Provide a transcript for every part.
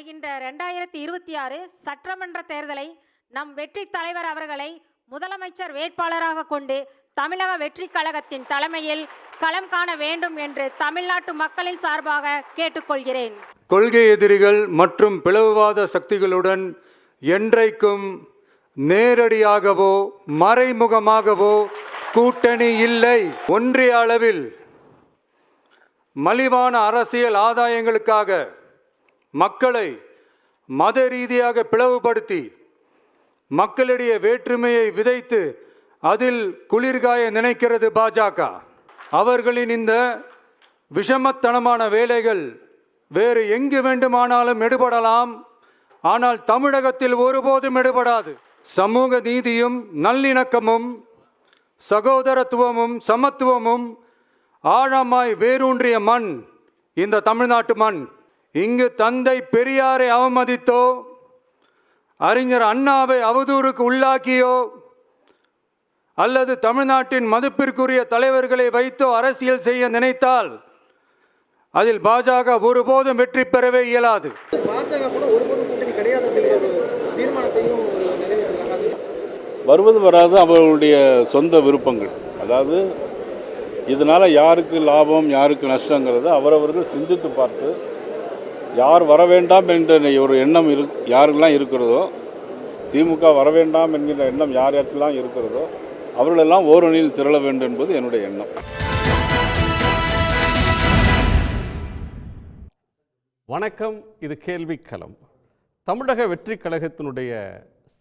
வருகின்ற 2026 சட்டமன்ற தேர்தலை நம் வெற்றி தலைவர் அவர்களை முதலமைச்சர் வேட்பாளராக கொண்டு தமிழக வெற்றி கழகத்தின் தலைமையில் களம் காண வேண்டும் என்று தமிழ்நாட்டு மக்களின் சார்பாக கேட்டுக்கொள்கிறேன். கொள்கை எதிரிகள் மற்றும் பிளவுவாத சக்திகளுடன் என்றைக்கும் நேரடியாகவோ மறைமுகமாகவோ கூட்டணி இல்லை. ஒன்றிய அளவில் மலிவான அரசியல் ஆதாயங்களுக்காக மக்களை மத ரீதியாக பிளவுபடுத்தி மக்களிடையே வேற்றுமையை விதைத்து அதில் குளிர்காய நினைக்கிறது பாஜக. அவர்களின் இந்த விஷமத்தனமான வேலைகள் வேறு எங்கு வேண்டுமானாலும் எடுபடலாம், ஆனால் தமிழகத்தில் ஒருபோதும் எடுபடாது. சமூக நீதியும் நல்லிணக்கமும் சகோதரத்துவமும் சமத்துவமும் ஆழமாய் வேரூன்றிய மண் இந்த தமிழ்நாட்டு மண். இங்கு தந்தை பெரியாரை அவமதித்தோ அறிஞர் அண்ணாவை அவதூறுக்கு உள்ளாக்கியோ அல்லது தமிழ்நாட்டின் மதிப்பிற்குரிய தலைவர்களை வைத்தோ அரசியல் செய்ய நினைத்தால் அதில் பாஜக ஒருபோதும் வெற்றி பெறவே இயலாது. வருவது வராது அவர்களுடைய சொந்த விருப்பங்கள். அதாவது இதனால் யாருக்கு லாபம் யாருக்கு நஷ்டங்கிறத அவரவர்கள் சிந்தித்து பார்த்து யார் வர வேண்டாம் என்ற ஒரு எண்ணம் யாருக்கெல்லாம் இருக்கிறதோ, திமுக வர வேண்டாம் என்கின்ற எண்ணம் யார் யாருக்கெல்லாம் இருக்கிறதோ அவர்களெல்லாம் ஓரணியில் திரள வேண்டும் என்பது என்னுடைய எண்ணம். வணக்கம், இது கேள்விக்களம். தமிழக வெற்றி கழகத்தினுடைய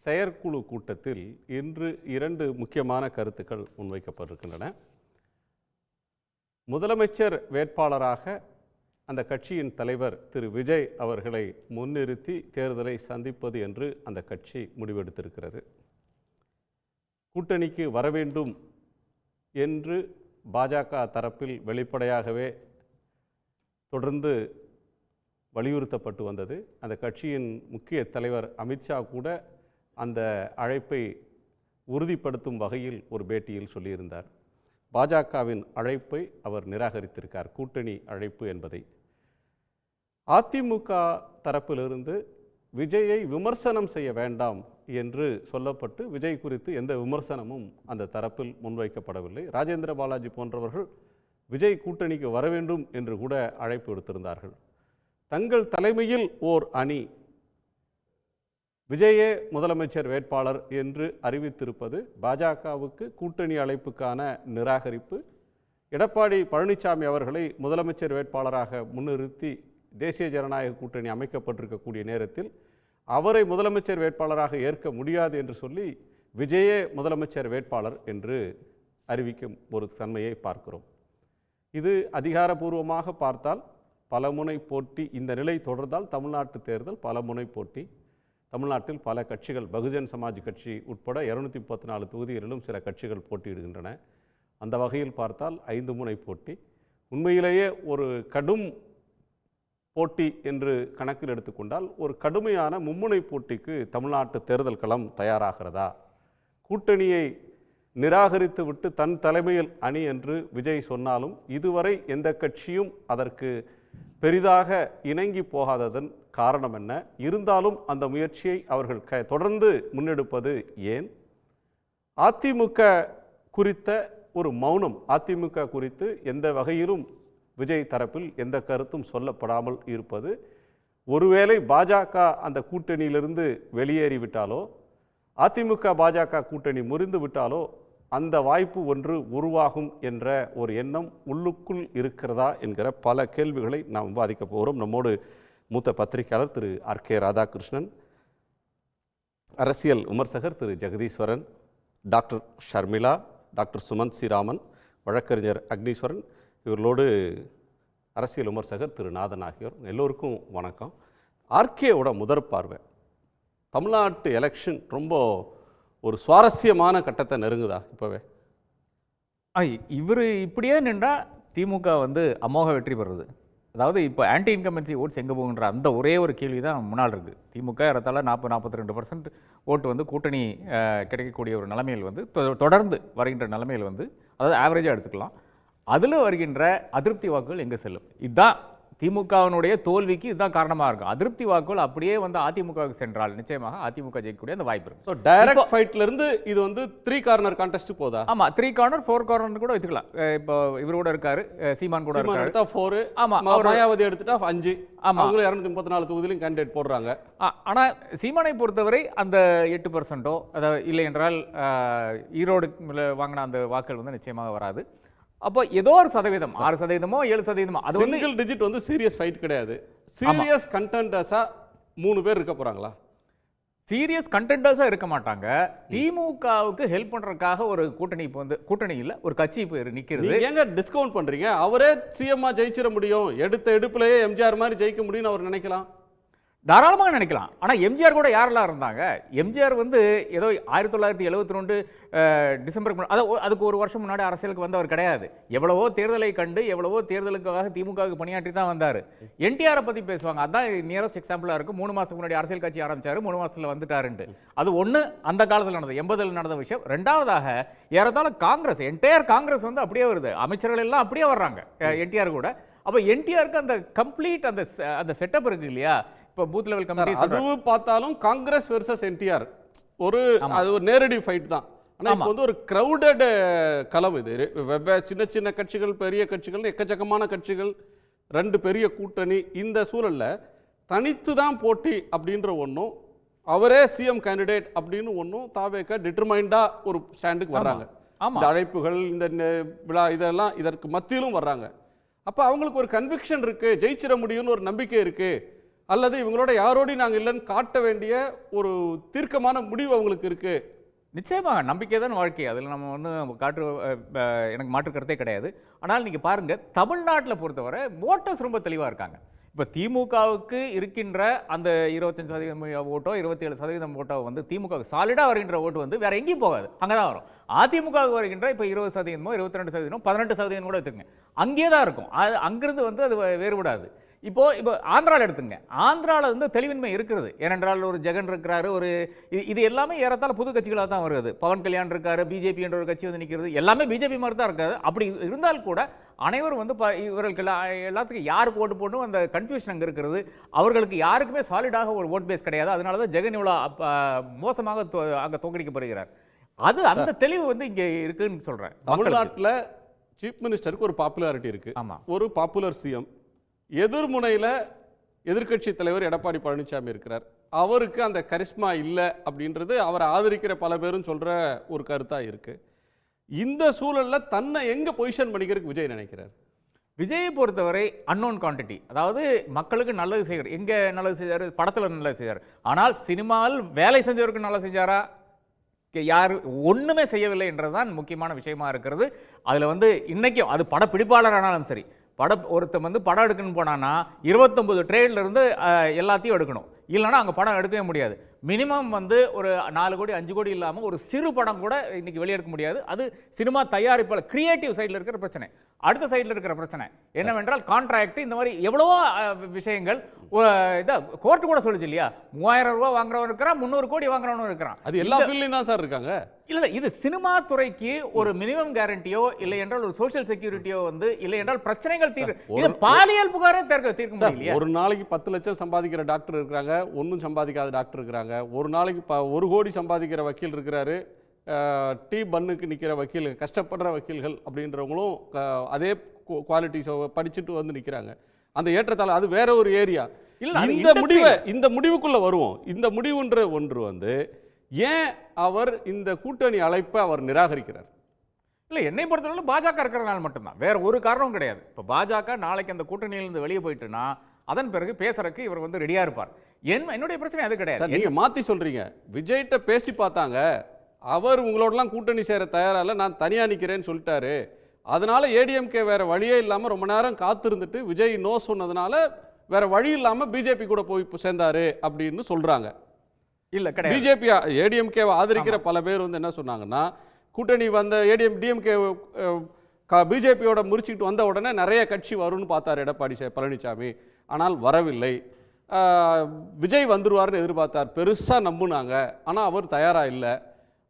செயற்குழு கூட்டத்தில் இன்று 2 முக்கியமான கருத்துக்கள் முன்வைக்கப்பட்டிருக்கின்றன. முதலமைச்சர் வேட்பாளராக அந்த கட்சியின் தலைவர் திரு விஜய் அவர்களை முன்னிறுத்தி தேர்தலை சந்திப்பது என்று அந்த கட்சி முடிவெடுத்திருக்கிறது. கூட்டணிக்கு வர வேண்டும் என்று பாஜக தரப்பில் வெளிப்படையாகவே தொடர்ந்து வலியுறுத்தப்பட்டு வந்தது. அந்த கட்சியின் முக்கிய தலைவர் அமித்ஷா கூட அந்த அழைப்பை உறுதிப்படுத்தும் வகையில் ஒரு பேட்டியில் சொல்லியிருந்தார். பாஜகவின் அழைப்பை அவர் நிராகரித்திருக்கார், கூட்டணி அழைப்பு என்பதை. அதிமுக தரப்பிலிருந்து விஜயை விமர்சனம் செய்ய வேண்டாம் என்று சொல்லப்பட்டு விஜய் குறித்து எந்த விமர்சனமும் அந்த தரப்பில் முன்வைக்கப்படவில்லை. ராஜேந்திர பாலாஜி போன்றவர்கள் விஜய் கூட்டணிக்கு வர வேண்டும் என்று கூட அழைப்பு விடுத்திருந்தார்கள். தங்கள் தலைமையில் ஓர் அணி விஜயே முதலமைச்சர் வேட்பாளர் என்று அறிவித்திருப்பது பாஜகவுக்கு கூட்டணி அழைப்புக்கான நிராகரிப்பு. எடப்பாடி பழனிசாமி அவர்களை முதலமைச்சர் வேட்பாளராக முன்னிறுத்தி தேசிய ஜனநாயக கூட்டணி அமைக்கப்பட்டிருக்கக்கூடிய நேரத்தில் அவரை முதலமைச்சர் வேட்பாளராக ஏற்க முடியாது என்று சொல்லி விஜயே முதலமைச்சர் வேட்பாளர் என்று அறிவிக்கும் ஒரு தன்மையை பார்க்கிறோம். இது அதிகாரபூர்வமாக பார்த்தால் பலமுனை போட்டி. இந்த நிலை தொடர்ந்தால் தமிழ்நாட்டு தேர்தல் பலமுனை போட்டி. தமிழ்நாட்டில் பல கட்சிகள், பகுஜன் சமாஜ் கட்சி உட்பட 234 தொகுதிகளிலும் சில கட்சிகள் போட்டியிடுகின்றன. அந்த வகையில் பார்த்தால் 5 முனை போட்டி. உண்மையிலேயே ஒரு கடும் போட்டி என்று கணக்கில் எடுத்துக்கொண்டால் ஒரு கடுமையான மும்முனை போட்டிக்கு தமிழ்நாட்டு தேர்தல் களம் தயாராகிறதா? கூட்டணியை நிராகரித்து விட்டு தன் தலைமையில் அணி என்று விஜய் சொன்னாலும் இதுவரை எந்த கட்சியும் அதற்கு பெரிதாக இணங்கி போகாததன் காரணம் என்ன? இருந்தாலும் அந்த முயற்சியை அவர்கள் தொடர்ந்து முன்னெடுப்பது ஏன்? அதிமுக குறித்த ஒரு மௌனம், அதிமுக குறித்து எந்த வகையிலும் விஜய் தரப்பில் எந்த கருத்தும் சொல்லப்படாமல் இருப்பது, ஒருவேளை பாஜக அந்த கூட்டணியிலிருந்து வெளியேறிவிட்டாலோ அதிமுக பாஜக கூட்டணி முறிந்து விட்டாலோ அந்த வாய்ப்பு ஒன்று உருவாகும் என்ற ஒரு எண்ணம் உள்ளுக்குள் இருக்கிறதா என்கிற பல கேள்விகளை நாம் விவாதிக்க போகிறோம். நம்மோடு மூத்த பத்திரிகையாளர் திரு ஆர்.கே. ராதாகிருஷ்ணன், அரசியல் விமர்சகர் திரு ஜெகதீஸ்வரன், டாக்டர் ஷர்மிளா, டாக்டர் சுமந்த் ஸ்ரீராமன், வழக்கறிஞர் அக்னீஸ்வரன், இவர்களோடு அரசியல் விமர்சகர் திரு நாதன் ஆகியோர். எல்லோருக்கும் வணக்கம். ஆர்கேவோட முதற் பார்வை, தமிழ்நாட்டு எலெக்ஷன் ரொம்ப ஒரு சுவாரஸ்யமான கட்டத்தை நெருங்குதா இப்போவே? இவர் இப்படியே நின்றால் திமுக அமோக வெற்றி பெறுறது. அதாவது இப்போ ஆன்டி இன்கம்பன்சி ஓட்ஸ் எங்கே போகுன்ற அந்த ஒரே ஒரு கேள்வி தான் முன்னால் இருக்குது. திமுக இடத்தால 40-42% ஓட்டு கூட்டணி கிடைக்கக்கூடிய ஒரு நிலைமையில் தொடர்ந்து வருகின்ற நிலைமையில் அதாவது ஆவரேஜாக எடுத்துக்கலாம். அதில் வருகின்ற அதிருப்தி வாக்குகள் எங்கே செல்லும்? இதுதான் திமுகவினுடைய தோல்விக்கு இதுதான் காரணமாக இருக்கும். அதிருப்தி வாக்குகள் அப்படியே வந்து அதிமுகவுக்கு சென்றால் நிச்சயமாக அதிமுக ஜெயிக்கக்கூடிய அந்த வாய்ப்பு இருக்கு. ஸோ டைரக்ட் ஃபைட்ல இருந்து இது வந்து 3 கார்னர் கான்டெஸ்ட் போதா? ஆமா, 3 கார்னர் 4 கார்னர் கூட வச்சுக்கலாம். இப்போ இவர் கூட இருக்காரு, சீமான் கூட இருக்காரு. எடுத்தா 4, ஆமா, மாயாவதி எடுத்துட்டா 5. ஆமா, அவங்களும் 234 தொகுதியிலும் கேண்டிடேட் போடுறாங்க. ஆனா சீமானை பொறுத்தவரை அந்த 8%, அதாவது இல்லை என்றால் ஈரோடு வாங்கின அந்த வாக்குகள் வந்து நிச்சயமாக வராது. அப்போ ஏதோ ஒரு சதவீதம், 6%, 7%, அது வந்து சிங்கிள் டிஜிட் வந்து சீரியஸ் ஃபைட் கிடையாது. சீரியஸ் கண்டெண்டர்ஸா 3 பேர் இருக்க போறாங்களா? சீரியஸ் கண்டெண்டர்ஸா இருக்க மாட்டாங்க. திமுகவுக்கு ஹெல்ப் பண்றதுக்காக ஒரு கூட்டணி இப்போ வந்து கூட்டணி இல்ல, ஒரு கட்சி இப்போ நிக்கிறது. நீங்க எங்க டிஸ்கவுண்ட் பண்றீங்க? அவரே சிஎம்மா ஜெயிச்சிட முடியும், எடுத்த எடுப்புலயே எம்ஜிஆர் மாதிரி ஜெயிக்க முடியும்னு அவர் நினைக்கலாம். தாராளமாக நினைக்கலாம். ஆனால் எம்ஜிஆர் கூட யாரெல்லாம் இருந்தாங்க? எம்ஜிஆர் வந்து ஏதோ 1972 டிசம்பருக்கு அதுக்கு ஒரு வருஷம் முன்னாடி அரசியலுக்கு வந்தவர் கிடையாது. எவ்வளவோ தேர்தலை கண்டு எவ்வளவோ தேர்தலுக்காக திமுகவுக்கு பணியாற்றி தான் வந்தார். என்டிஆரை பற்றி பேசுவாங்க, அதான் நியரஸ்ட் எக்ஸாம்பிளாக இருக்கும். 3 மாதத்துக்கு முன்னாடி அரசியல் கட்சி ஆரம்பிச்சாரு, 3 மாதத்தில் வந்துட்டாருன்ட்டு. அது ஒன்று அந்த காலத்தில் நடந்தது, 80ல் நடந்த விஷயம். ரெண்டாவதாக ஏறத்தாழ காங்கிரஸ், என்டையர் காங்கிரஸ் வந்து அப்படியே வருது, அமைச்சர்கள் எல்லாம் அப்படியே வர்றாங்க என்டிஆர் கூட. அப்போ என்டிஆருக்கு அந்த கம்ப்ளீட் அந்த செட்டப் இருக்கு இல்லையா? இப்போ பூத் லெவல் கமிட்டி அதுவும் பார்த்தாலும் காங்கிரஸ் வெர்சஸ் என்டிஆர் அது ஒரு நேரடி ஃபைட் தான். ஆனா இப்போ வந்து ஒரு கிரவுடட் களம் இது. சின்ன சின்ன கட்சிகள், பெரிய கட்சிகள், எக்கச்சக்கமான கட்சிகள், 2 பெரிய கூட்டணி. இந்த சூழல்ல தனித்து தான் போட்டி அப்படின்ற ஒன்றும், அவரே சிஎம் கேண்டிடேட் அப்படின்னு ஒன்றும் தாவேக டிட்டர்மைண்டா ஒரு ஸ்டாண்டுக்கு வர்றாங்க. இந்த அழைப்புகள், இந்த விழா, இதெல்லாம் இதற்கு மத்தியிலும் வர்றாங்க. அப்போ அவங்களுக்கு ஒரு கன்விக்ஷன் இருக்கு, ஜெயிச்சிட முடியும்னு ஒரு நம்பிக்கை இருக்கு, அல்லது இவங்களோட யாரோடையும் நாங்கள் இல்லைன்னு காட்ட வேண்டிய ஒரு தீர்க்கமான முடிவு அவங்களுக்கு இருக்கு. நிச்சயமாக நம்பிக்கை தான் வாழ்க்கை, அதில் நம்ம வந்து எனக்கு மாற்று கருத்தே கிடையாது. ஆனால் நீங்கள் பாருங்கள், தமிழ்நாட்டில் பொறுத்தவரை ஓட்டர்ஸ் ரொம்ப தெளிவாக இருக்காங்க. இப்போ திமுகவுக்கு இருக்கின்ற அந்த 25% ஓட்டோ 27% ஓட்டோ வந்து திமுகவுக்கு சாலிடாக வருகின்ற ஓட்டு வந்து வேற எங்கேயும் போகாது, அங்கே தான் வரும். அதிமுகவுக்கு வருகின்ற இப்போ 20%, 22%, 18% கூட எடுத்துங்க, அங்கேயே தான் இருக்கும். அங்கிருந்து வந்து அது வேறுபடாது. இப்போ ஆந்திராவில் எடுத்துங்க, ஆந்திராவில் வந்து தெளிவின்மை இருக்கிறது. ஏனென்றால் ஒரு ஜெகன் இருக்கிறாரு, ஒரு இது எல்லாமே ஏறத்தாழ புது கட்சிகளாக தான் வருது. பவன் கல்யாண் இருக்காரு, பிஜேபி என்ற ஒரு கட்சி வந்து நிற்கிறது, எல்லாமே பிஜேபி மாதிரி தான் இருக்காது. அப்படி இருந்தால் கூட அனைவரும் வந்து இவர்களுக்கு எல்லாத்துக்கும் யாருக்கு ஓட்டு போடணும் அந்த கன்ஃபியூஷன் அங்கே இருக்கிறது. அவர்களுக்கு யாருக்குமே சாலிடாக ஒரு ஓட் பேஸ் கிடையாது. அதனால தான் ஜெகன் இவ்வளோ மோசமாக அங்கே தோற்கடிக்கப்படுகிறார். அது அந்த தெளிவு வந்து இங்கே இருக்குன்னு சொல்கிறேன். தமிழ்நாட்டில் சீஃப் மினிஸ்டருக்கு ஒரு பாப்புலாரிட்டி இருக்கு. ஆமாம், ஒரு பாப்புலர் சிஎம். எதிர்முனையில் எதிர்க்கட்சி தலைவர் எடப்பாடி பழனிசாமி இருக்கிறார். அவருக்கு அந்த கரிஸ்மா இல்லை அப்படின்றது அவரை ஆதரிக்கிற பல பேரும் சொல்ற ஒரு கருத்தா இருக்கு. இந்த சூழல்ல தன்னை எங்க பொசிஷன் பண்ணிக்கிறதுக்கு விஜய் நினைக்கிறார்? விஜயை பொறுத்தவரை அன்னோன் குவான்டிட்டி, அதாவது மக்களுக்கு நல்லது செய்கிறார். எங்கே நல்லது செய்தார்? படத்தில் நல்லது செய்தார். ஆனால் சினிமாவில் வேலை செஞ்சவருக்கு நல்லது செஞ்சாரா? யார் ஒன்றுமே செய்யவில்லை என்றதுதான் முக்கியமான விஷயமா இருக்கிறது. அதில் வந்து இன்னைக்கும் அது படப்பிடிப்பாளரானாலும் சரி, ஒருத்தன் வந்து படம் எடுக்கணும்னு போனான்னா 29 ட்ரேட்ல இருந்து எல்லாத்தையும் எடுக்கணும், இல்லைன்னா அங்கே படம் எடுக்கவே முடியாது. மினிமம் வந்து ஒரு 4 கோடி 5 கோடி இல்லாமல் ஒரு சிறு படம் கூட இன்னைக்கு வெளியெடுக்க முடியாது. அது சினிமா தயாரிப்பாளர் கிரியேட்டிவ் சைடில் இருக்கிற பிரச்சனை. அடுத்த சைடில் இருக்கிற பிரச்சனை என்னவென்றால் கான்ட்ராக்ட், இந்த மாதிரி எவ்வளவோ விஷயங்கள். இதை கோர்ட்டு கூட சொல்லுச்சு இல்லையா, 3000 ரூபா வாங்குறவன் இருக்கிறான், 300 கோடி வாங்குறவனும் இருக்கிறான். அது எல்லா ஃபீல்ட்லையும் தான் சார் இருக்காங்க. இல்லை, இது சினிமா துறைக்கு ஒரு மினிமம் கேரண்டியோ இல்லை என்றால் ஒரு சோஷியல் செக்யூரிட்டியோ வந்து இல்லை என்றால் பிரச்சனைகள் இது பாலியல் புகாரே தீர்க்க முடியல. ஒரு நாளைக்கு 10 லட்சம் சம்பாதிக்கிற டாக்டர் இருக்கிறாங்க, ஒன்றும் சம்பாதிக்காத டாக்டர் இருக்கிறாங்க. ஒரு நாளைக்கு 1 கோடி சம்பாதிக்கிற வக்கீல் இருக்கிறாரு, டீ பண்ணுக்கு நிற்கிற வக்கீல், கஷ்டப்படுற வக்கீல்கள் அப்படின்றவங்களும் அதே குவாலிட்டிஸ் படிச்சுட்டு வந்து நிற்கிறாங்க. அந்த ஏற்றத்தாழ் அது வேற ஒரு ஏரியா. இந்த முடிவுக்குள்ள வருவோம். இந்த முடிவுன்ற ஒன்று வந்து ஏன் அவர் இந்த கூட்டணி அழைப்பை அவர் நிராகரிக்கிறார்? இல்லை, என்னை பொறுத்தவரை பாஜக இருக்கிறதுனால மட்டும்தான், வேற ஒரு காரணமும் கிடையாது. இப்போ பாஜக நாளைக்கு அந்த கூட்டணியிலிருந்து வெளியே போயிட்டுனா அதன் பிறகு பேசுறதுக்கு இவர் வந்து ரெடியா இருப்பார். என்னுடைய பிரச்சனை அது கிடையாது. நீங்க மாத்தி சொல்றீங்க. விஜய்கிட்ட பேசி பார்த்தாங்க, அவர் உங்களோடலாம் கூட்டணி சேர தயாரா இல்லை, நான் தனியா நிற்கிறேன்னு சொல்லிட்டாரு. அதனால ஏடிஎம்கே வேற வழியே இல்லாம ரொம்ப நேரம் காத்திருந்துட்டு விஜய் நோ சொன்னதுனால வேற வழி இல்லாம பிஜேபி கூட போய் சேர்ந்தாரு அப்படின்னு சொல்றாங்க. இல்ல கிடையாது. பிஜேபி ஏடிஎம்கேவை ஆதரிக்கிற பல பேர் வந்து என்ன சொன்னாங்கன்னா, கூட்டணி வந்த டிஎம்கே பிஜேபியோட முறிச்சுக்கிட்டு வந்த உடனே நிறைய கட்சி வரும்னு பார்த்தார் எடப்பாடி பழனிசாமி, ஆனால் வரவில்லை. விஜய் வந்துருவார்னு எதிர்பார்த்தார், பெருசா நம்புனாங்க, ஆனால் அவர் தயாரா இல்லை.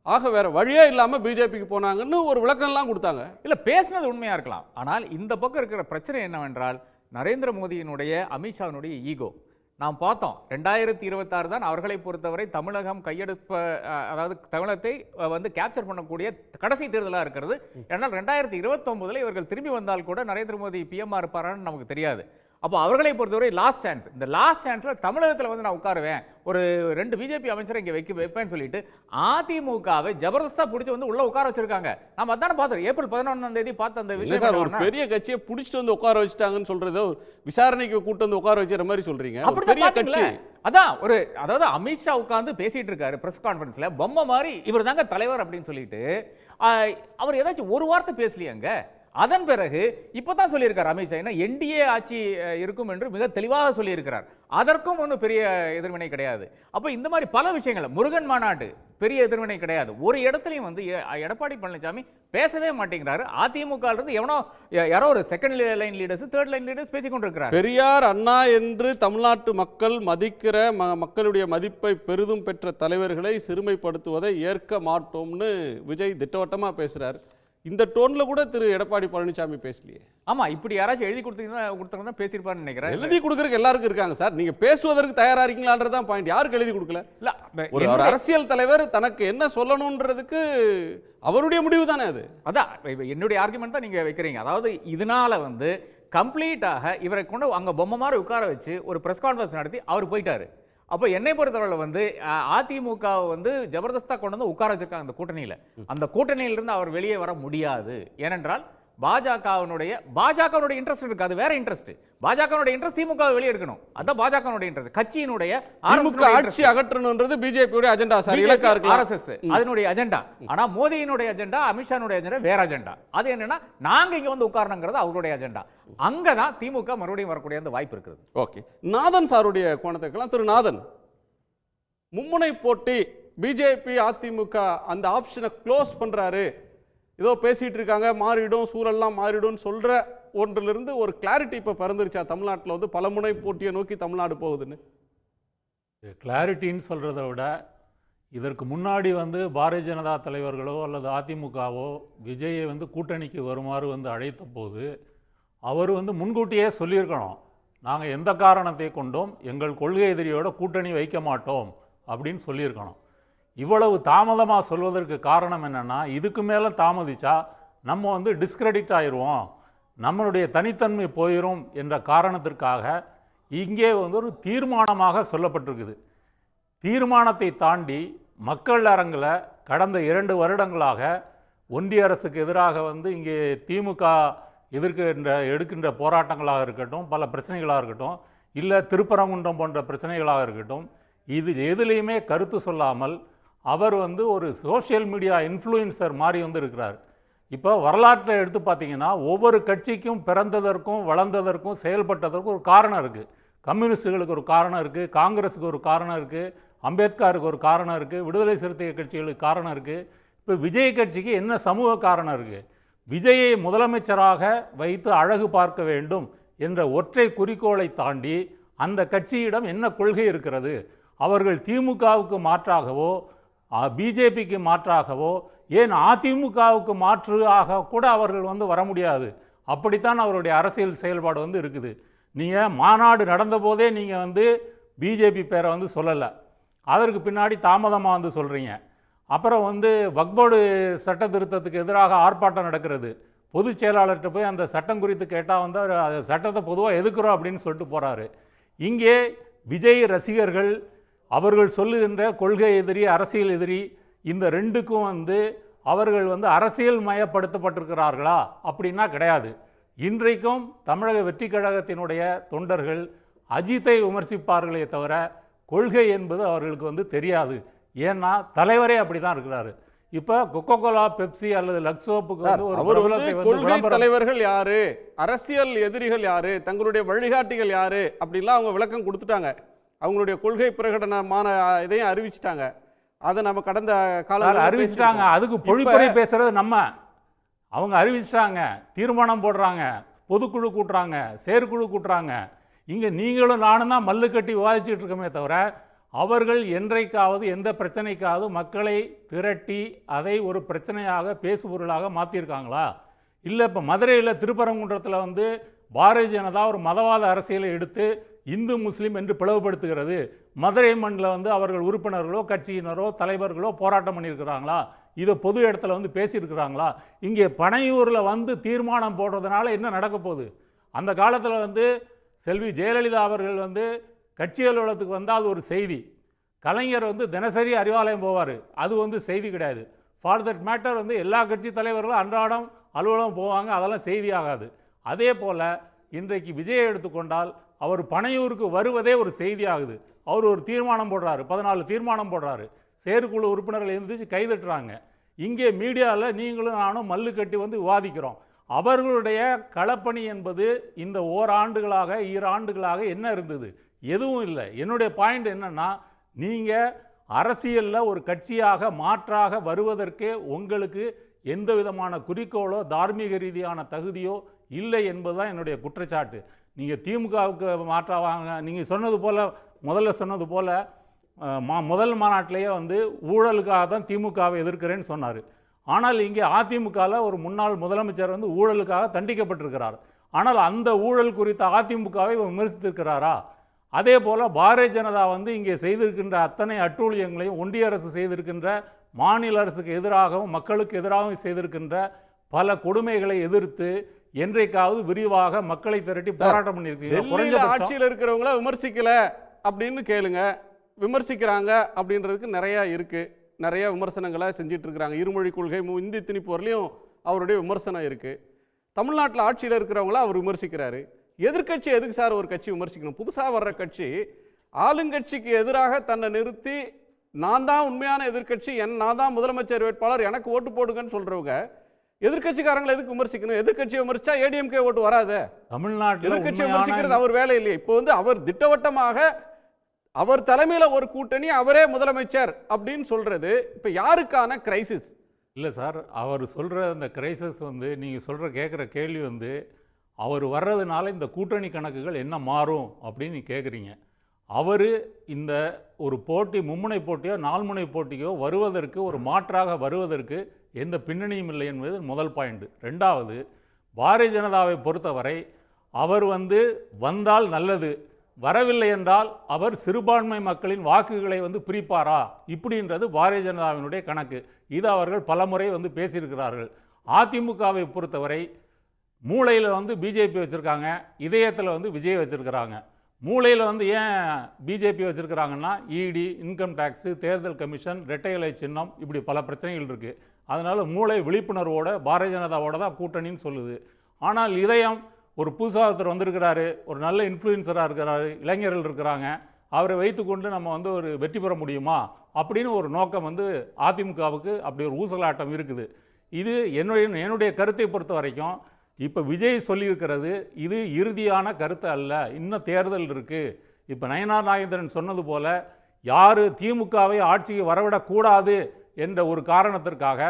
ஆக வேற வழியே இல்லாம பிஜேபிக்கு போனாங்கன்னு ஒரு விளக்கம்லாம் கொடுத்தாங்க. இல்ல, பேசுனது உண்மையா இருக்கலாம். ஆனால் இந்த பக்கம் இருக்கிற பிரச்சனை என்னவென்றால், நரேந்திர மோடியினுடைய அமித்ஷாவினுடைய ஈகோ. நாம் பார்த்தோம் 2026 தான் அவர்களை பொறுத்தவரை தமிழகம் கையெடுப்ப அதாவது தமிழகத்தை வந்து கேப்சர் பண்ணக்கூடிய கடைசி தேர்தலாக இருக்கிறது. ஏன்னால் 2029 இவர்கள் திரும்பி வந்தால் கூட நரேந்திர மோடி பிஎம்ஆ இருப்பாரான்னு நமக்கு தெரியாது. அப்போ அவர்களை பொறுத்தவரை லாஸ்ட் சான்ஸ், இந்த லாஸ்ட் சான்ஸில் தமிழகத்தில் வந்து நான் உட்காருவேன், ஒரு 2 பிஜேபி அமைச்சரை இங்கே வைப்பேன்னு சொல்லிட்டு அதிமுகவை ஜபர்தஸ்தா பிடிச்சி வந்து உள்ள உட்கார வச்சிருக்காங்க. நம்ம அதான பார்த்தோம் ஏப்ரல் 11ஆம் தேதி பார்த்த அந்த விஷயம். சார், ஒரு பெரிய கட்சியை பிடிச்சிட்டு வந்து உட்கார வச்சுட்டாங்கன்னு சொல்றது விசாரணைக்கு கூட்டு வந்து உட்கார வச்சுற மாதிரி சொல்றீங்க. பெரிய கட்சி அதான் அதாவது அமித்ஷா உட்கார்ந்து பேசிட்டு இருக்காரு பிரஸ் கான்ஃபரன்ஸ்ல, பொம்மை மாதிரி இவர் தாங்க தலைவர் அப்படின்னு சொல்லிட்டு அவர் ஏதாச்சும் ஒரு வார்த்தை பேசலையாங்க. அதன் பிறகு இப்பதான் சொல்லியிருக்கார் அமித்ஷா, என்ன என்டிஏ ஆட்சி இருக்கும் என்று மிக தெளிவாக சொல்லியிருக்கிறார். அதற்கும் ஒன்றும் பெரிய எதிர்வினை கிடையாது. அப்போ இந்த மாதிரி பல விஷயங்கள், முருகன் மாநாட்டு பெரிய எதிர்வினை கிடையாது. ஒரு இடத்துலையும் வந்து எடப்பாடி பழனிசாமி பேசவே மாட்டேங்கிறாரு. அதிமுக இருந்து யாரோ ஒரு second line leaders, third line leaders பேசிக் கொண்டிருக்கிறார். பெரியார், அண்ணா என்று தமிழ்நாட்டு மக்கள் மதிக்கிற மக்களுடைய மதிப்பை பெரிதும் பெற்ற தலைவர்களை சிறுமைப்படுத்துவதை ஏற்க மாட்டோம்னு விஜய் திட்டவட்டமா பேசுறாரு. இந்த டோன்ல கூட திரு எடப்பாடி பழனிசாமி பேசலையே. ஆமா, இப்படி யாராச்சும் எழுதி கொடுத்தா பேசியிருப்பாருன்னு நினைக்கிறேன். எழுதி கொடுக்கறதுக்கு எல்லாருக்கும் இருக்காங்க சார். நீங்க பேசுவதற்கு தயாரா இருக்கீங்களான்றதான் பாயிண்ட். யாருக்கு எழுதி கொடுக்கல? ஒரு அரசியல் தலைவர் தனக்கு என்ன சொல்லணும்ன்றதுக்கு அவருடைய முடிவு தானே அது. அதான் என்னுடைய ஆர்குமெண்ட் தான் நீங்க வைக்கிறீங்க. அதாவது இதனால வந்து கம்ப்ளீட்டாக இவரை கொண்டு அங்க பொம்மை மாதிரி உட்கார வச்சு ஒரு பிரஸ் கான்ஃபரன்ஸ் நடத்தி அவர் போயிட்டாரு. அப்போ என்னை பொறுத்தவரை வந்து அதிமுக வந்து ஜபர்தஸ்தா கொண்டு வந்து உட்கார வச்சிருக்காங்க அந்த கூட்டணியில். அந்த கூட்டணியிலிருந்து அவர் வெளியே வர முடியாது. ஏனென்றால் பாஜகவினுடைய இன்ட்ரெஸ்ட் இருக்கு, அது வேற இன்ட்ரெஸ்ட். பாஜகவினுடைய இன்ட்ரெஸ்ட் திமுக வெளியே எடுக்கணும், அதான் பாஜகவினுடைய இன்ட்ரெஸ்ட். கட்சியினுடைய ஆட்சி அகற்றணும்ன்றது பிஜேபியோட அஜெண்டா சார், இலக்கா இருக்கு ஆர்எஸ்எஸ் அதனுடைய அஜெண்டா. ஆனா மோடியினுடைய அஜெண்டா, அமித்ஷானுடைய அஜெண்டா வேற அஜெண்டா. அது என்னன்னா நாங்க இங்க வந்து உட்காரணுங்கிறது அவருடைய அஜெண்டா. அங்கதான் திமுக மறுபடியும் வரக்கூடிய அந்த வாய்ப்பு இருக்குது. ஓகே, நாதன் சாருடைய கோணத்துக்கெல்லாம் திரு நாதன், மும்முனை போட்டி பிஜேபி அதிமுக அந்த ஆப்ஷனை க்ளோஸ் பண்றாரு, ஏதோ பேசிட்டு இருக்காங்க, மாறிடும் சூழல்லாம் மாறிடும் சொல்ற ஒன்றிலிருந்து ஒரு கிளாரிட்டி இப்போ பறந்துருச்சா தமிழ்நாட்டில் வந்து பலமுனை போட்டியை நோக்கி தமிழ்நாடு போகுதுன்னு? கிளாரிட்டின்னு சொல்கிறத விட இதற்கு முன்னாடி வந்து பாரதிய ஜனதா தலைவர்களோ அல்லது அதிமுகவோ விஜயை வந்து கூட்டணிக்கு வருமாறு வந்து அழைத்த போது அவர் வந்து முன்கூட்டியே சொல்லியிருக்கணும், நாங்கள் எந்த காரணத்தை கொண்டும் எங்கள் கொள்கை எதிரியோட கூட்டணி வைக்க மாட்டோம் அப்படின்னு சொல்லியிருக்கணும். இவ்வளவு தாமதமாக சொல்வதற்கு காரணம் என்னென்னா, இதுக்கு மேலே தாமதிச்சா நம்ம வந்து டிஸ்கிரெடிட் ஆயிடுவோம், நம்மளுடைய தனித்தன்மை போயிடும் என்ற காரணத்திற்காக இங்கே வந்து ஒரு தீர்மானமாக சொல்லப்பட்டிருக்குது. தீர்மானத்தை தாண்டி மக்கள் அரங்கில் கடந்த 2 வருடங்களாக ஒன்றிய அரசுக்கு எதிராக வந்து இங்கே திமுக எடுக்கின்ற போராட்டங்களாக இருக்கட்டும், பல பிரச்சனைகளாக இருக்கட்டும், இல்லை திருப்பரங்குன்றம் போன்ற பிரச்சனைகளாக இருக்கட்டும், இது எதுலேயுமே கருத்து சொல்லாமல் அவர் வந்து ஒரு சோஷியல் மீடியா இன்ஃப்ளூயன்சர் மாதிரி வந்து இருக்கிறார். இப்போ வரலாற்றில் எடுத்து பார்த்தீங்கன்னா ஒவ்வொரு கட்சிக்கும் பிறந்ததற்கும் வளர்ந்ததற்கும் செயல்பட்டதற்கும் ஒரு காரணம் இருக்குது. கம்யூனிஸ்டுகளுக்கு ஒரு காரணம் இருக்குது, காங்கிரஸுக்கு ஒரு காரணம் இருக்குது, அம்பேத்கருக்கு ஒரு காரணம் இருக்குது, விடுதலை சிறுத்தை கட்சிகளுக்கு காரணம் இருக்குது. இப்போ விஜய் கட்சிக்கு என்ன சமூக காரணம் இருக்குது? விஜயை முதலமைச்சராக வைத்து அழகு பார்க்க வேண்டும் என்ற ஒற்றை குறிக்கோளை தாண்டி அந்த கட்சியிடம் என்ன கொள்கை இருக்கிறது? அவர்கள் திமுகவுக்கு மாற்றாகவோ பிஜேபிக்கு மாற்றாகவோ ஏன் அதிமுகவுக்கு மாற்றாக கூட அவர்கள் வந்து வர முடியாது. அப்படித்தான் அவருடைய அரசியல் செயல்பாடு வந்து இருக்குது. நீங்கள் மாநாடு நடந்த போதே நீங்கள் வந்து பிஜேபி பேரை வந்து சொல்லலை, அதற்கு பின்னாடி தாமதமாக வந்து சொல்கிறீங்க. அப்புறம் வந்து வக்போர்டு சட்ட திருத்தத்துக்கு எதிராக ஆர்ப்பாட்டம் நடக்கிறது, பொதுச் செயலாளர்கிட்ட போய் அந்த சட்டம் குறித்து கேட்டால் வந்து அந்த சட்டத்தை பொதுவாக எதுக்குறோம் அப்படின்னு சொல்லிட்டு போகிறாரு. இங்கே விஜய் ரசிகர்கள் அவர்கள் சொல்லுகின்ற கொள்கை எதிரி, அரசியல் எதிரி, இந்த ரெண்டுக்கும் வந்து அவர்கள் வந்து அரசியல் மயப்படுத்தப்பட்டிருக்கிறார்களா அப்படின்னா கிடையாது. இன்றைக்கும் தமிழக வெற்றி கழகத்தினுடைய தொண்டர்கள் அஜித்தை விமர்சிப்பார்களே தவிர கொள்கை என்பது அவர்களுக்கு வந்து தெரியாது. ஏன்னா தலைவரே அப்படி தான் இருக்கிறாரு. இப்போ கொக்கோ கோலா, பெப்சி அல்லது லக்ஸோப்புக்கு வந்து ஒரு கொள்கை தலைவர்கள் யாரு, அரசியல் எதிரிகள் யாரு, தங்களுடைய வழிகாட்டிகள் யாரு அப்படிலாம் அவங்க விளக்கம் கொடுத்துட்டாங்க. அவங்களுடைய கொள்கை பிரகடனமான இதையும் அறிவிச்சிட்டாங்க. அதை நம்ம கடந்த காலத்தில் அறிவிச்சிட்டாங்க. அதுக்கு பொழிப்புரை பேசுறது நம்ம, அவங்க அறிவிச்சிட்டாங்க, தீர்மானம் போடுறாங்க, பொதுக்குழு கூட்டுறாங்க, செயற்குழு கூட்டுறாங்க. இங்கே நீங்களும் நானும் தான் மல்லு கட்டி விவாதிச்சுட்டு இருக்கோமே தவிர அவர்கள் என்றைக்காவது எந்த பிரச்சனைக்காவது மக்களை திரட்டி அதை ஒரு பிரச்சனையாக பேசுபொருளாக மாற்றியிருக்காங்களா? இல்லை இப்போ மதுரையில் திருப்பரங்குன்றத்தில் வந்து பாரதிய ஜனதா ஒரு மதவாத அரசியலை எடுத்து இந்து முஸ்லீம் என்று பிளவுபடுத்துகிறது. மதுரை மண்ணில் வந்து அவர்கள் உறுப்பினர்களோ கட்சியினரோ தலைவர்களோ போராட்டம் பண்ணியிருக்கிறாங்களா? இதை பொது இடத்துல வந்து பேசியிருக்கிறாங்களா? இங்கே பனையூரில் வந்து தீர்மானம் போடுறதுனால என்ன நடக்க போகுது? அந்த காலத்தில் வந்து செல்வி ஜெயலலிதா அவர்கள் வந்து கட்சி அலுவலகத்துக்கு வந்தால் ஒரு செய்தி, கலைஞர் வந்து தினசரி அறிவாலயம் போவார், அது வந்து செய்தி கிடையாது. ஃபார் தட் மேட்டர் வந்து எல்லா கட்சி தலைவர்களும் அன்றாடம் அலுவலகம் போவாங்க, அதெல்லாம் செய்தி ஆகாது. அதே போல் இன்றைக்கு விஜயை எடுத்துக்கொண்டால் அவர் பனையூருக்கு வருவதே ஒரு செய்தி ஆகுது. அவர் ஒரு தீர்மானம் போடுறாரு, 14 தீர்மானம் போடுறாரு, செயற்குழு உறுப்பினர்கள் எழுந்திரிச்சு கைதட்டுறாங்க. இங்கே மீடியாவில் நீங்களும் நானும் மல்லு கட்டி வந்து விவாதிக்கிறோம். அவர்களுடைய களப்பணி என்பது இந்த ஓராண்டுகளாக ஈராண்டுகளாக என்ன இருந்தது? எதுவும் இல்லை. என்னுடைய பாயிண்ட் என்னன்னா, நீங்கள் அரசியலில் ஒரு கட்சியாக மாற்றாக வருவதற்கே உங்களுக்கு எந்த விதமான குறிக்கோளோ தார்மீக ரீதியான தகுதியோ இல்லை என்பதுதான் என்னுடைய குற்றச்சாட்டு. நீங்கள் திமுகவுக்கு மாற்றாவாங்க, நீங்கள் சொன்னது போல் முதல்ல சொன்னது போல் முதல் மாநாட்டிலேயே வந்து ஊழலுக்காக தான் திமுகவை எதிர்க்கிறேன்னு சொன்னார். ஆனால் இங்கே அதிமுகவில் ஒரு முன்னாள் முதலமைச்சர் வந்து ஊழலுக்காக தண்டிக்கப்பட்டிருக்கிறார். ஆனால் அந்த ஊழல் குறித்த அதிமுகவை விமர்சித்திருக்கிறாரா? அதே போல் பாரதிய ஜனதா வந்து இங்கே செய்திருக்கின்ற அத்தனை அட்டூழியங்களையும் ஒன்றிய அரசு செய்திருக்கின்ற, மாநில அரசுக்கு எதிராகவும் மக்களுக்கு எதிராகவும் செய்திருக்கின்ற பல கொடுமைகளை எதிர்த்து என்றைக்காவது விரிவாக மக்களை திரட்டி போராட்டம் பண்ணியிருக்கீங்க. ஆட்சியில் இருக்கிறவங்கள விமர்சிக்கல அப்படின்னு கேளுங்க. விமர்சிக்கிறாங்க அப்படின்றதுக்கு நிறையா இருக்குது, நிறைய விமர்சனங்களை செஞ்சிட்டு இருக்கிறாங்க. இருமொழி கொள்கை, இந்தி திணிப்பு வரலையும் அவருடைய விமர்சனம் இருக்குது. தமிழ்நாட்டில் ஆட்சியில் இருக்கிறவங்கள அவர் விமர்சிக்கிறாரு. எதிர்கட்சி எதுக்கு சார் ஒரு கட்சி விமர்சிக்கணும்? புதுசாக வர்ற கட்சி ஆளுங்கட்சிக்கு எதிராக தன்னை நிறுத்தி நான் தான் உண்மையான எதிர்கட்சி, நான் தான் முதலமைச்சர் வேட்பாளர், எனக்கு ஓட்டு போடுங்கன்னு சொல்றவங்க எதிர்கட்சிக்காரங்களை எதுக்கு விமர்சிக்கணும்? எதிர்கட்சியை விமர்சிச்சா ஏடிஎம்கே ஓட்டு வராது. தமிழ்நாட்டில் எதிர்கட்சியை விமர்சிக்கிறது அவர் வேலை இல்லையே. இப்போ வந்து அவர் திட்டவட்டமாக அவர் தலைமையில் ஒரு கூட்டணி, அவரே முதலமைச்சர் அப்படின்னு சொல்றது இப்போ யாருக்கான கிரைசிஸ் இல்லை சார். அவர் சொல்கிற அந்த கிரைசிஸ் வந்து நீங்கள் சொல்கிற கேட்குற கேள்வி வந்து அவர் வர்றதுனால இந்த கூட்டணி கணக்குகள் என்ன மாறும் அப்படின்னு கேட்குறீங்க. அவர் இந்த ஒரு போட்டி, மும்முனை போட்டியோ நால்முனை போட்டியோ வருவதற்கு, ஒரு மாற்றாக வருவதற்கு எந்த பின்னணியும் இல்லை என்பது முதல் பாயிண்ட். ரெண்டாவது, பாரதிய ஜனதாவை பொறுத்தவரை அவர் வந்து வந்தால் நல்லது, வரவில்லை என்றால் அவர் சிறுபான்மை மக்களின் வாக்குகளை வந்து பிரிப்பாரா இப்படின்றது பாரதிய ஜனதாவினுடைய கணக்கு. இது அவர்கள் பலமுறை வந்து பேசியிருக்கிறார்கள். அதிமுகவை பொறுத்தவரை மூளையில் வந்து பிஜேபி வச்சுருக்காங்க, இதயத்தில் வந்து விஜய் வச்சுருக்கிறாங்க. மூளையில் வந்து ஏன் பிஜேபி வச்சுருக்கிறாங்கன்னா, இடி, இன்கம் டேக்ஸு, தேர்தல் கமிஷன், இரட்டை இலை சின்னம், இப்படி பல பிரச்சனைகள் இருக்குது. அதனால் மூளை விழிப்புணர்வோட பாரதிய ஜனதாவோட தான் கூட்டணின்னு சொல்லுது. ஆனால் இதயம் ஒரு புதுசாக ஒருத்தர் வந்திருக்கிறாரு, ஒரு நல்ல இன்ஃப்ளூயன்சராக இருக்கிறாரு, இளைஞர்கள் இருக்கிறாங்க, அவரை வைத்துக்கொண்டு நம்ம வந்து ஒரு வெற்றி பெற முடியுமா அப்படின்னு ஒரு நோக்கம் வந்து அதிமுகவுக்கு அப்படி ஒரு ஊசலாட்டம் இருக்குது. இது என்னுடைய கருத்தை பொறுத்த வரைக்கும் இப்போ விஜய் சொல்லியிருக்கிறது இது இறுதியான கருத்து அல்ல, இன்னும் தேர்தல் இருக்குது. இப்போ நயனார் நாகேந்திரன் சொன்னது போல் யார் திமுகவை ஆட்சிக்கு வரவிடக்கூடாது என்ற ஒரு காரணத்திற்காக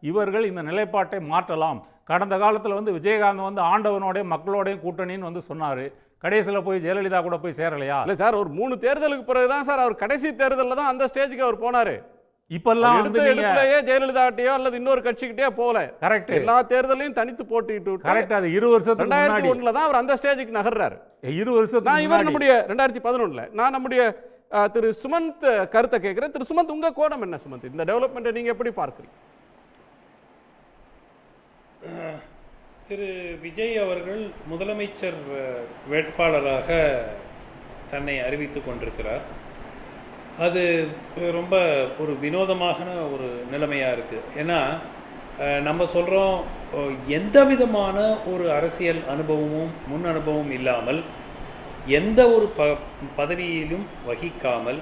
இவர்கள் இந்த நிலைப்பாட்டை மாற்றலாம். கடந்த காலத்தில் வந்து விஜயகாந்த் வந்து ஆண்டவனோடைய மக்களோடைய கூட்டணின்னு வந்து சொன்னார். கடைசியில் போய் ஜெயலலிதா கூட போய் சேரலையா? இல்லை சார், ஒரு 3 தேர்தலுக்கு பிறகு தான் சார் அவர் கடைசி தேர்தலில் தான் அந்த ஸ்டேஜுக்கு அவர் போனார். இப்பெல்லாம் வந்து ஜெயலலிதாட்டையோ அல்லது இன்னொரு கட்சிக்கிட்டே போல. கரெக்ட். எல்லா தேர்தலையும் தனித்து போட்டிட்டு கரெக்ட். அது 20 வருஷத்துக்கு முன்னாடி 2001 தான் அவர் அந்த ஸ்டேஜுக்கு நகர்றாரு. 20 வருஷத்துக்கு நான் இவர் நம்முடைய 2011 நான் நம்முடைய திரு சுமந்த் கருத்தை கேட்கிறேன். திரு சுமந்த், உங்க கோணம் என்ன சுமந்த்? இந்த டெவலப்மெண்ட்டை நீங்க எப்படி பார்க்கிறீங்க? திரு விஜய் அவர்கள் முதலமைச்சர் வேட்பாளராக தன்னை அறிவித்து கொண்டிருக்கிறார். அது ரொம்ப ஒரு வினோதமான ஒரு நிலைமையாக இருக்குது. ஏன்னா நம்ம சொல்கிறோம், எந்த விதமான ஒரு அரசியல் அனுபவமும் முன் அனுபவமும் இல்லாமல், எந்த ஒரு பதவியிலும் வகிக்காமல்,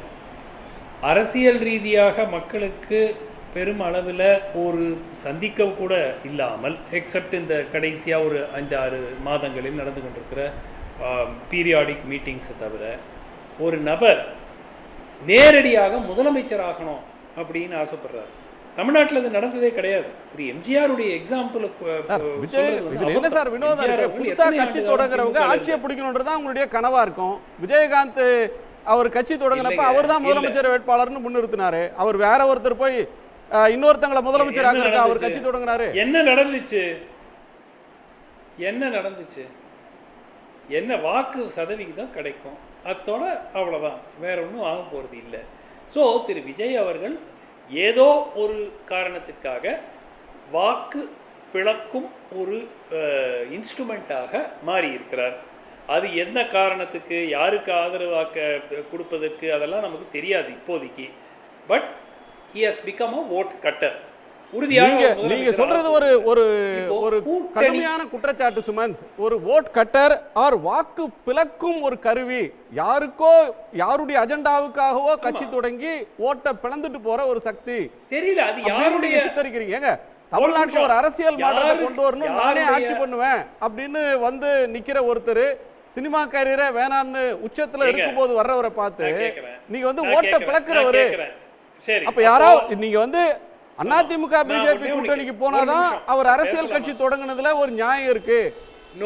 அரசியல் ரீதியாக மக்களுக்கு பெரும் அளவில் ஒரு சந்திக்க கூட இல்லாமல், எக்ஸப்ட் இந்த கடைசியாக ஒரு 5-6 மாதங்களில் நடந்து கொண்டிருக்கிற பீரியாடிக் மீட்டிங்ஸை தவிர, ஒரு நபர் நேரடியாக முதலமைச்சர் ஆகணும் அப்படின்னு ஆசைப்படுறாரு. தமிழ்நாட்டில் அது நடந்ததே கிடையாது. திரு எம்ஜிஆருடைய எக்ஸாம்பிள் என்ன சார் வினோதம் இருக்கு? புதுசா கட்சி தொடங்குறவங்க ஆட்சியை பிடிக்கணும்ன்றது தான் உங்களுடைய கனவா இருக்கும். விஜயகாந்த் அவர் கட்சி தொடங்கினப்ப அவர் தான் முதலமைச்சர் வேட்பாளர்னு முன்னிறுத்தினாரு. அவர் வேற ஒருத்தர் போய் இன்னொருத்தங்களை முதலமைச்சர் ஆகிறதுக்கு அவர் கட்சி தொடங்கினாரு. என்ன நடந்துச்சு? என்ன வாக்கு சதவிகிதம் கிடைக்கும், அத்தோட அவ்வளோதான், வேற ஒன்றும் ஆக போகிறது இல்லை. ஸோ திரு விஜய் அவர்கள் ஏதோ ஒரு காரணத்திற்காக வாக்கு பிளக்கும் ஒரு இன்ஸ்ட்ருமெண்ட்டாக மாறியிருக்கிறார். அது என்ன காரணத்துக்கு, யாருக்கு ஆதரவாக்க கொடுப்பதற்கு, அதெல்லாம் நமக்கு தெரியாது இப்போதைக்கு. But he has become a vote cutter. நீங்க சொல்றது ஒரு ஒரு ஒரு கடுமையான குற்றச்சாட்டு சுமந்த். ஒரு ஓட் கட்டர் ஆர் வாக்கு பிளக்கும் ஒரு கருவி, யாருக்கோ யாருடைய அஜெண்டாவுக்காகவோ கட்சி தொடங்கி ஓட்டை பிளந்துட்டு போற ஒரு சக்தி தெரியல. அது யாருடைய சித்தரிக்கிறீங்க? தமிழ்நாட்டில் ஒரு அரசியல் மாற்றத்தை கொண்டு வரணும், நானே ஆட்சி பண்ணுவேன் அப்படின்னு வந்து நிக்கிற ஒருத்தர் சினிமா கேரியரை வேணான்னு உச்சத்துல இருக்கும்போது வர்றவரை பார்த்து நீங்க வந்து ஓட்டை பிளக்குறவரு. அப்ப யாராவது நீங்க வந்து அதிமுக பிஜேபி கூட்டணிக்கு போனாதான் அவர் அரசியல் கட்சி தொடங்குனதுல ஒரு நியாயம் இருக்கு.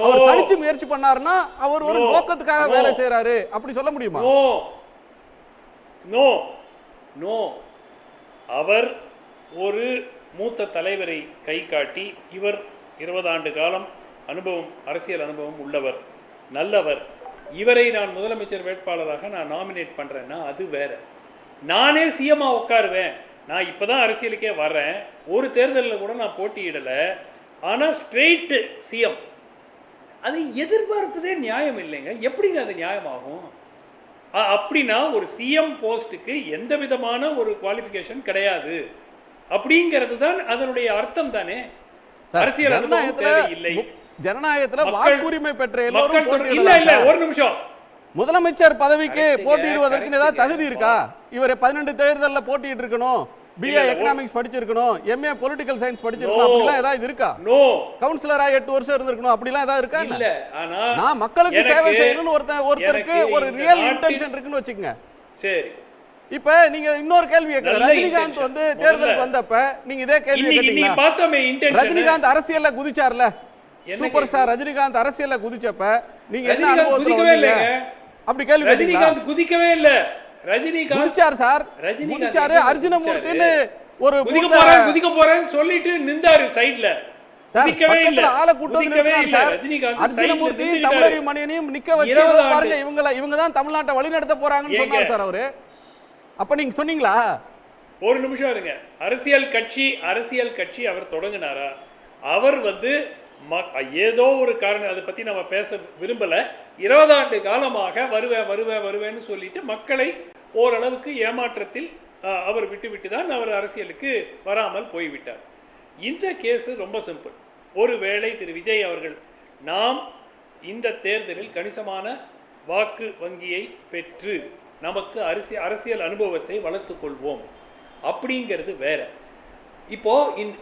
அவர் தனிச்சு முயற்சி பண்ணாருன்னா அவர் ஒரு நோக்கத்துக்காக வேலை செய்யறாரு அப்படி சொல்ல முடியுமா? நோ நோ, அவர் ஒரு மூத்த தலைவரை கை காட்டி, இவர் 20 ஆண்டு காலம் அனுபவம், அரசியல் அனுபவம் உள்ளவர், நல்லவர், இவரை நான் முதலமைச்சர் வேட்பாளராக நான் நாமினேட் பண்றேன்னா அது வேற. நானே சிஎம்மா உட்காருவேன், நான் இப்போ தான் அரசியலுக்கே வர்றேன், ஒரு தேர்தலில் கூட நான் போட்டியிடலை, ஆனால் ஸ்ட்ரெயிட்டு சிஎம், அது எதிர்பார்ப்பதே நியாயம் இல்லைங்க. எப்படிங்க அது நியாயமாகும்? அப்படின்னா ஒரு சிஎம் போஸ்ட்டுக்கு எந்த விதமான ஒரு குவாலிஃபிகேஷன் கிடையாது அப்படிங்கிறது தான் அதனுடைய அர்த்தம் தானே. அரசியல் இல்லை, ஜனநாயகத்துல வாக்குரிமை பெற்ற எல்லோரும் இல்ல இல்ல ஒரு நிமிஷம், முதலமைச்சர் பதவிக்கு போட்டியிடுவதற்கு ஏதாவது தகுதி இருக்கா? இவர் 12 தேர்தலில் போட்டியிட்டு இருக்கணும், பிஏ எக்கனாமிக்ஸ் படிச்சிருக்கணும், எம்ஏ பொலிட்டிக்கல் சயின்ஸ் படிச்சிருக்கணும், அப்படிலாம் ஏதாவது இருக்கா? நோ. கவுன்சிலரா 8 வருஷம் இருந்திருக்கணும், அப்படிலாம் ஏதாவது இருக்கா? இல்ல. ஆனா நான் மக்களுக்கு சேவை செய்யணும்னு ஒருத்தருக்கு ஒரு ரியல் இன்டென்ஷன் இருக்குன்னு வச்சுக்கங்க. சரி, இப்ப நீங்க இன்னொரு கேள்வி கேட்கறீங்க. ரஜினிகாந்த் வந்து தேர்தலுக்கு வந்தப்ப நீங்க இதே கேள்வி கேட்டீங்களா? ரஜினிகாந்த் அரசியல்ல குதிச்சார்ல, சூப்பர் ஸ்டார் ரஜினிகாந்த் அரசியல்ல குதிச்சப்ப நீங்க என்ன அனுபவத்துல வந்தீங்க? அப்படி கேள்வி கேட்டீங்களா? ரஜினிகாந்த் குதிக்கவே இல்ல. ரஜினிகாந்த் குதிச்சார் சார், குதிச்சாரு. அர்ஜுனமூர்த்தின்னு ஒரு குதிக்க போறேன்னு சொல்லிட்டு நின்றாரு சைடுல. பக்கத்துல ஆளை கூட்டு வந்து நிறுத்தினார் சார். அர்ஜுனமூர்த்தி தமிழறி மணியனையும் நிக்க வச்சு பாருங்க, இவங்க தான் தமிழ்நாட்டை வழிநடத்த போறாங்கன்னு சொன்னார் சார் அவரு. அப்ப நீங்க சொன்னீங்களா? ஒரு நிமிஷம் இருங்க. அரசியல் கட்சி அவர் தொடங்கினாரா? அவர் வந்து ஏதோ ஒரு காரணம், அதை பற்றி நம்ம பேச விரும்பலை. 20 ஆண்டு காலமாக வருவேன்னு சொல்லிட்டு மக்களை ஓரளவுக்கு ஏமாற்றத்தில் அவர் விட்டு தான் அவர் அரசியலுக்கு வராமல் போய்விட்டார். இந்த கேஸ் ரொம்ப சிம்பிள். ஒருவேளை திரு விஜய் அவர்கள் நாம் இந்த தேர்தலில் கணிசமான வாக்கு வங்கியை பெற்று நமக்கு அரசியல் அனுபவத்தை வளர்த்துக் கொள்வோம் அப்படிங்கிறது வேற. இப்போ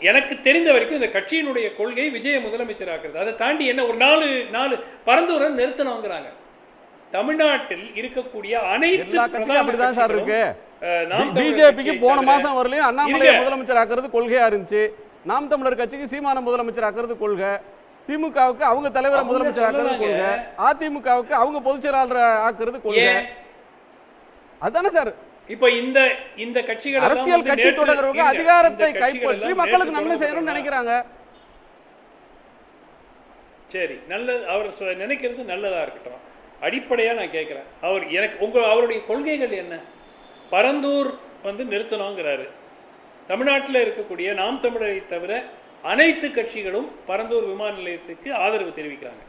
எனக்கு தெரிந்த வரைக்கும் இந்த கட்சியினுடைய கொள்கை விஜய முதலமைச்சர் ஆக்குறது. அதை தாண்டி என்ன ஒரு 4 பரந்தூரன் நிறுத்தணுங்கிறாங்க. தமிழ்நாட்டில் இருக்கக்கூடிய அனைத்து கட்சியும் அப்படிதான் சார் இருக்கு. பிஜேபிக்கு போன மாசம் வரலையும் அண்ணாமலையை முதலமைச்சர் ஆக்குறது கொள்கையா இருந்துச்சு. நாம் தமிழர் கட்சிக்கு சீமான முதலமைச்சர் ஆக்குறது கொள்கை, திமுகவுக்கு அவங்க தலைவரை முதலமைச்சர் ஆக்குறது கொள்கை, அதிமுகவுக்கு அவங்க பொதுச் செயலாளர் ஆக்குறது கொள்கை. அதுதானே சார். இப்ப இந்த கட்சிகள் அரசியல் கட்சி தொடங்குறவங்க அதிகாரத்தை கைப்பற்றி மக்களுக்கு நன்மை செய்யணும்னு நினைக்கிறாங்க. சரி, நல்லது, அவர் நினைக்கிறது நல்லதா இருக்கட்டும். அடிப்படையா நான் கேட்கிறேன், அவருடைய கொள்கைகள் என்ன? பரந்தூர் வந்து நிறுத்தணுங்கிறாரு. தமிழ்நாட்டில் இருக்கக்கூடிய நாம் தமிழரை தவிர அனைத்து கட்சிகளும் பரந்தூர் விமான நிலையத்துக்கு ஆதரவு தெரிவிக்கிறாங்க.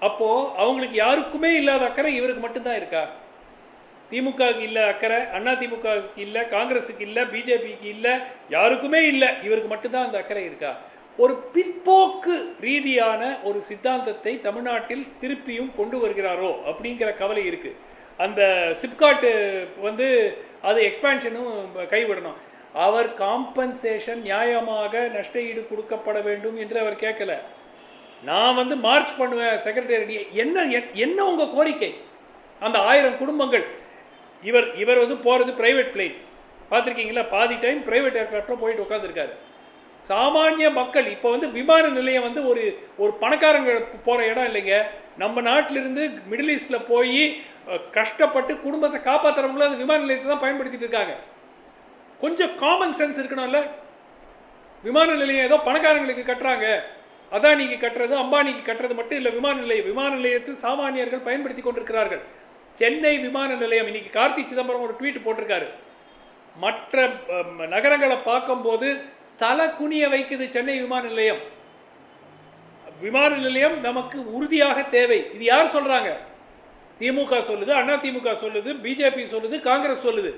அப்போ அவங்களுக்கு யாருக்குமே இல்லாத அக்கறை இவருக்கு மட்டும்தான் இருக்கா? திமுகவுக்கு இல்லை அக்கறை, அதிமுகவுக்கு இல்லை, காங்கிரஸுக்கு இல்லை, பிஜேபிக்கு இல்லை, யாருக்குமே இல்லை, இவருக்கு மட்டும்தான் அந்த அக்கறை இருக்கா? ஒரு பிற்போக்கு ரீதியான ஒரு சித்தாந்தத்தை தமிழ்நாட்டில் திருப்பியும் கொண்டு வருகிறாரோ அப்படிங்கிற கவலை இருக்கு. அந்த சிப்காட் வந்து அது எக்ஸ்பான்ஷனும் கைவிடணும். அவர் காம்பன்சேஷன் நியாயமாக நஷ்ட ஈடு கொடுக்கப்பட வேண்டும் என்று அவர் கேட்கல. நான் வந்து மார்ச் பண்ணுவேன் செக்ரட்டரி, என்ன உங்க கோரிக்கை? அந்த 1000 குடும்பங்கள், இவர் வந்து போகிறது பிரைவேட் பிளேன் பார்த்துருக்கீங்களா? பாதி டைம் பிரைவேட் ஏர்கிராஃப்டில் போயிட்டு உட்காந்துருக்காரு. சாமானிய மக்கள் இப்போ வந்து விமான நிலையம் வந்து ஒரு பணக்காரங்க போகிற இடம் இல்லைங்க. நம்ம நாட்டிலிருந்து மிடில் ஈஸ்டில் போய் கஷ்டப்பட்டு குடும்பத்தை காப்பாற்றுறவங்களும் அந்த விமான நிலையத்தை தான் பயன்படுத்திட்டு இருக்காங்க. கொஞ்சம் காமன் சென்ஸ் இருக்கணும்ல. விமான நிலையம் ஏதோ பணக்காரங்களுக்கு கட்டுறாங்க, அதானிக்கு கட்டுறது, அம்பானிக்கு கட்டுறது மட்டும் இல்லை. விமான நிலையத்தை சாமானியர்கள் பயன்படுத்தி கொண்டிருக்கிறார்கள். சென்னை விமான நிலையம், இன்னைக்கு கார்த்தி சிதம்பரம் ஒரு ட்வீட் போட்டிருக்காரு, மற்ற நகரங்களை பார்க்கும்போது தலை குனிய வைக்குது சென்னை விமான நிலையம். விமான நிலையம் நமக்கு உறுதியாக தேவை. இது யார் சொல்றாங்க? திமுக சொல்லுது, அண்ணா திமுக சொல்லுது, பிஜேபி சொல்லுது, காங்கிரஸ் சொல்லுது.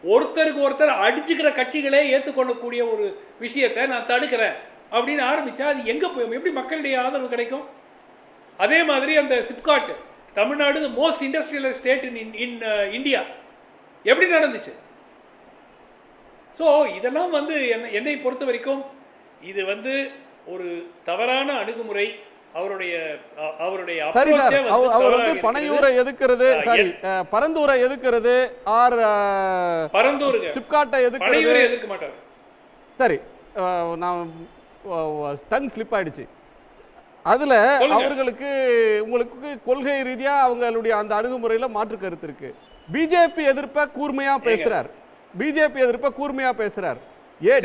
ஒருத்தருக்கு ஒருத்தர் அடிச்சுக்கிற கட்சிகளே ஏற்றுக்கொள்ளக்கூடிய ஒரு விஷயத்தை நான் தடுக்கிறேன் அப்படின்னு ஆரம்பித்தா அது எங்கே போய் எப்படி மக்களுடைய ஆதரவு கிடைக்கும்? அதே மாதிரி அந்த SIPCOT, Tamil Nadu most industrial state in India, எப்படி நடந்துச்சு? ஸோ இதெல்லாம் வந்து என்னை பொறுத்த வரைக்கும் இது வந்து ஒரு தவறான அணுகுமுறை. அவருடைய சரி சார், அவர் வந்து பனையூரை எதுக்குறது, சாரி பரந்தூரை எதுக்குறது, ஆர் பரந்தூருக்கு சிப்காட்டை எதுக்குறது எதுக்க மாட்டார். சரி, நான் ஸ்டங் ஸ்லிப் ஆயிடுச்சு. அதுல அவர்களுக்கு உங்களுக்கு கொள்கை ரீதியா அவங்களுடைய அந்த அணுகுமுறையில மாற்று கருத்து இருக்கு. பிஜேபி எதிர்ப்ப கூர்மையா பேசுறார்,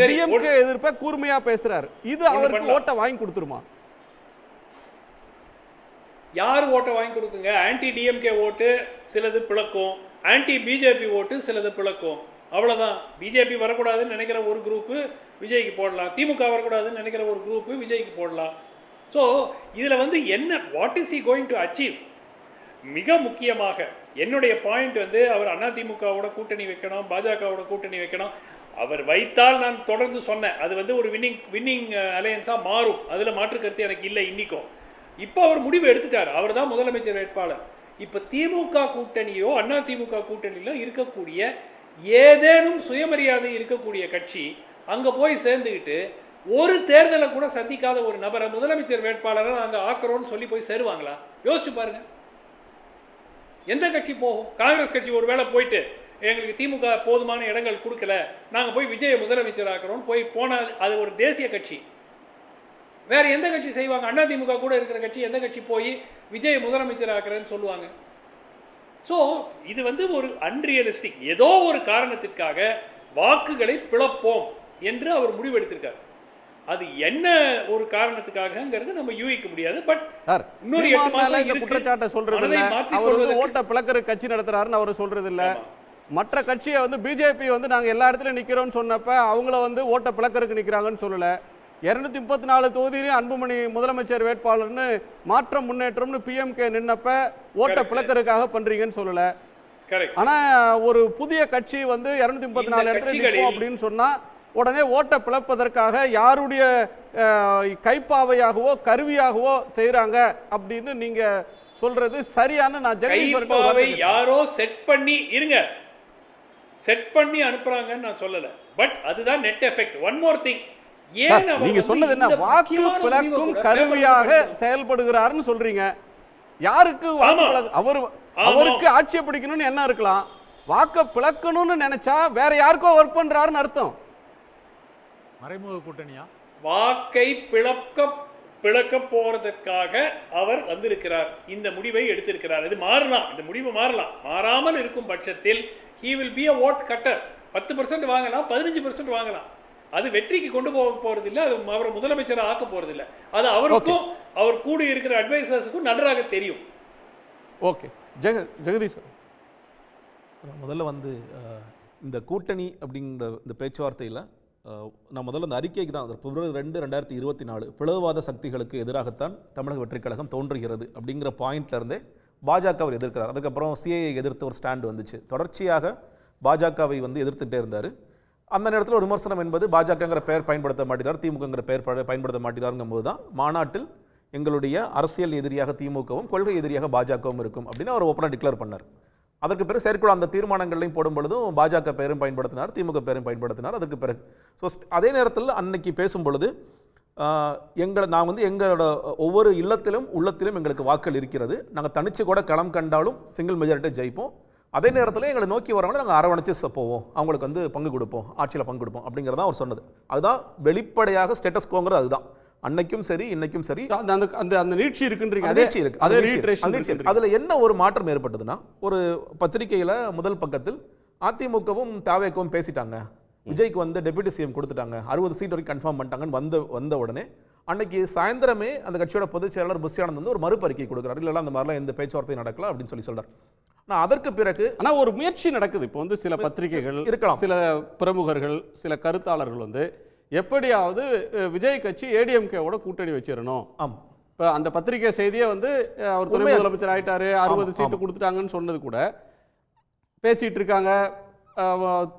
டிஎம்கே எதிர்ப்ப கூர்மையா பேசுறார். இது அவருக்கு ஓட்டை வாங்கி கொடுத்துருமா? யார் ஓட்டை வாங்கி கொடுக்குங்க? ஆன்டி டிஎம்கே ஓட்டு சிலது பிளக்கும், ஆன்டி பிஜேபி ஓட்டு சிலது பிளக்கும். அவ்வளோதான். பிஜேபி வரக்கூடாதுன்னு நினைக்கிற ஒரு குரூப்பு விஜய்க்கு போடலாம், திமுக வரக்கூடாதுன்னு நினைக்கிற ஒரு குரூப்பு விஜய்க்கு போடலாம். ஸோ இதில் வந்து என்ன, what is he going to achieve? மிக முக்கியமாக என்னுடைய பாயிண்ட் வந்து அவர் அதிமுகவோட கூட்டணி வைக்கணும், பாஜகவோட கூட்டணி வைக்கணும். அவர் வைத்தால் நான் தொடர்ந்து சொன்னேன், அது வந்து ஒரு வின்னிங் அலையன்ஸாக மாறும். அதில் மாற்று கருத்து எனக்கு இல்லை இன்னிக்கும். இப்போ அவர் முடிவு எடுத்துட்டார், அவர் தான் முதலமைச்சர் வேட்பாளர். இப்போ திமுக கூட்டணியோ அதிமுக கூட்டணியிலோ இருக்கக்கூடிய ஏதேனும் சுயமரியாதை இருக்கக்கூடிய கட்சி அங்கே போய் சேர்ந்துக்கிட்டு ஒரு தேர்தலை கூட சந்திக்காத ஒரு நபரை முதலமைச்சர் வேட்பாளரை நாங்கள் ஆக்குறோன்னு சொல்லி போய் சேருவாங்களா? யோசிச்சு பாருங்க. எந்த கட்சி போகும்? காங்கிரஸ் கட்சி ஒரு வேளை போயிட்டு எங்களுக்கு திமுக போதுமான இடங்கள் கொடுக்கல, நாங்கள் போய் விஜயை முதலமைச்சர் ஆக்குறோம் போனால் அது ஒரு தேசிய கட்சி. வேற எந்த கட்சி செய்வாங்க? அதிமுக கூட இருக்கிற கட்சி எந்த கட்சி போய் விஜய் முதலமைச்சர் ஆக்குறேன்னு சொல்லுவாங்க? ஸோ இது வந்து ஒரு அன்ரியலிஸ்டிக். ஏதோ ஒரு காரணத்திற்காக வாக்குகளை பிளப்போம் என்று அவர் முடிவெடுத்திருக்கார். அது என்ன ஒரு காரணத்துக்காகங்கிறது நம்ம யூகிக்க முடியாது. பட் இன்னொரு 8 மாசம் இந்த குற்றச்சாட்டை சொல்றது இல்ல, அவர் வந்து ஓட்ட பிளக்கிற கட்சி நடத்துறாருன்னு அவர் சொல்றது இல்ல. மற்ற கட்சியை வந்து பிஜேபி வந்து நாங்க எல்லா இடத்துலயும் நிக்கிறோம்னு சொன்னப்ப அவங்கள வந்து ஓட்ட பிளக்கருக்கு நிக்கிறாங்கன்னு சொல்லல. 234 தொகுதியிலும் அன்புமணி முதலமைச்சர் வேட்பாளர்னு மாற்றம் முன்னேற்றம்னு பிஎம்கே நின்னப்ப ஓட்ட பிளக்கருக்காக பண்றீங்கன்னு சொல்லல. ஆனா ஒரு புதிய கட்சி வந்து 234 இடத்துல நிற்கும் அப்படின்னு சொன்னா உடனே ஓட்ட பிளப்பதற்காக யாருடைய கைப்பாவையாகவோ கருவியாகவோ செய்யறாங்க அப்படின்னு நீங்க சொல்றது சரியான? நான் கைப்பாவை யாரோ செட் பண்ணி இருங்க, செட் பண்ணி அனுப்புறாங்கன்னு நான் சொல்லல. பட் அதுதான் net effect. One more thing, நீங்க சொன்னது என்ன, வாக்கு பிளக்கும் கருவியாக செயல்படுகிறார்னு சொல்றீங்க. யாருக்கு வாக்கு பிளக்கு? அவருக்கு ஆட்சியை பிடிக்கணும்னு என்ன இருக்கலாம், வாக்கு பிளக்கணும்னு நினைச்சா வேற யாருக்கோ ஒர்க் பண்றாருன்னு அர்த்தம். மறைமுக கூட்டணியா? வாக்கை பிளக்க போறதற்காக அவர் வந்திருக்கிறார், இந்த முடிவை எடுத்திருக்கிறார். இது மாறலாம், இந்த முடிவு மாறலாம். மாறாமல் இருக்கும் பட்சத்தில் he will be a vote cutter. 10% வாங்கலாம், 15% வாங்கலாம். அது வெற்றிக்கு கொண்டு போறதில்லை, அது அவரை முதலமைச்சராக ஆக்க போறதில்லை. அது அவருக்கும் அவர் கூடி இருக்கிற அட்வைசர்ஸுக்கும் நன்றாக தெரியும். ஓகே, ஜெகதீஷ் முதல்ல வந்து இந்த கூட்டணி அப்படிங்கிற இந்த பேச்சுவார்த்தையில் நான் முதல்ல அந்த அறிக்கைக்கு தான் பிப்ரவரி 2, 2024 பிளவுவாத சக்திகளுக்கு எதிராகத்தான் தமிழக வெற்றிக் கழகம் தோன்றுகிறது அப்படிங்கிற பாயிண்ட்லேருந்தே பாஜகவை எதிர்க்கிறார். அதுக்கப்புறம் சிஏஏ எதிர்த்து ஒரு ஸ்டாண்டு வந்துச்சு. தொடர்ச்சியாக பாஜகவை வந்து எதிர்த்துட்டே இருந்தார். அந்த நேரத்தில் ஒரு விமர்சனம் என்பது பாஜகங்கிற பெயர் பயன்படுத்த மாட்டார், திமுகங்கிற பெயர் பயன்படுத்த மாட்டாருங்கும் போது தான் மாநாட்டில் எங்களுடைய அரசியல் எதிரியாக திமுகவும் கொள்கை எதிரியாக பாஜகவும் இருக்கும் அப்படின்னு அவர் ஓப்பனாக டிக்ளேர் பண்ணார். அதற்கு பிறகு செயற்குழு அந்த தீர்மானங்களையும் போடும் பொழுதும் பாஜக பெயரும் பயன்படுத்தினார், திமுக பெயரும் பயன்படுத்தினார். அதற்கு பிறகு அதே நேரத்தில் அன்னைக்கு பேசும் பொழுது நான் வந்து எங்களோட ஒவ்வொரு இல்லத்திலும் உள்ளத்திலும் எங்களுக்கு வாக்கள் இருக்கிறது, நாங்கள் தனிச்சு கூட களம் கண்டாலும் சிங்கிள் மெஜாரிட்டி ஜெயிப்போம், அதே நேரத்தில் எங்களை நோக்கி வரவங்களை நாங்கள் அரவணைச்சு போவோம், அவங்களுக்கு வந்து பங்கு கொடுப்போம், ஆட்சியில் பங்கு கொடுப்போம் அப்படிங்கிறதான் அவர் சொன்னது. அதுதான் வெளிப்படையாக ஸ்டேட்டஸ் கோங்கிறது. அதுதான் அன்னைக்கும் சரி இன்னைக்கும் சரி அந்த நீட்சி இருக்குன்றீங்க. அதுல என்ன ஒரு மாற்றம் ஏற்பட்டதுன்னா, ஒரு பத்திரிகையில முதல் பக்கத்தில் அதிமுகவும் தாவேகவும் பேசிட்டாங்க, விஜய்க்கு வந்து டெபுட்டி சிஎம் கொடுத்துட்டாங்க, 60 சீட் வரைக்கும் கன்ஃபார்ம் பண்ணிட்டாங்கன்னு வந்த உடனே அன்னைக்கு சாயந்தரமே அந்த கட்சியோட பொதுச் செயலாளர் புஷி ஆனந்த் வந்து ஒரு மறுப்பு அறிக்கை கொடுக்குறாரு. இல்லை அந்த மாதிரிலாம் எந்த பேச்சுவார்த்தை நடக்கல அப்படின்னு சொல்லி சொல்றாரு. ஆனால் அதற்கு பிறகு ஆனால் ஒரு முயற்சி நடக்குது. இப்போ வந்து சில பத்திரிகைகள் இருக்கலாம், சில பிரமுகர்கள் சில கருத்தாளர்கள் வந்து எப்படியாவது விஜய் கட்சி ஏடிஎம்கேவோட கூட்டணி வச்சிடணும். ஆமாம், இப்போ அந்த பத்திரிகை செய்தியே வந்து அவர் துணை முதலமைச்சர் ஆயிட்டாரு, 60 சீட்டு கொடுத்துட்டாங்கன்னு சொன்னது கூட பேசிட்டு இருக்காங்க.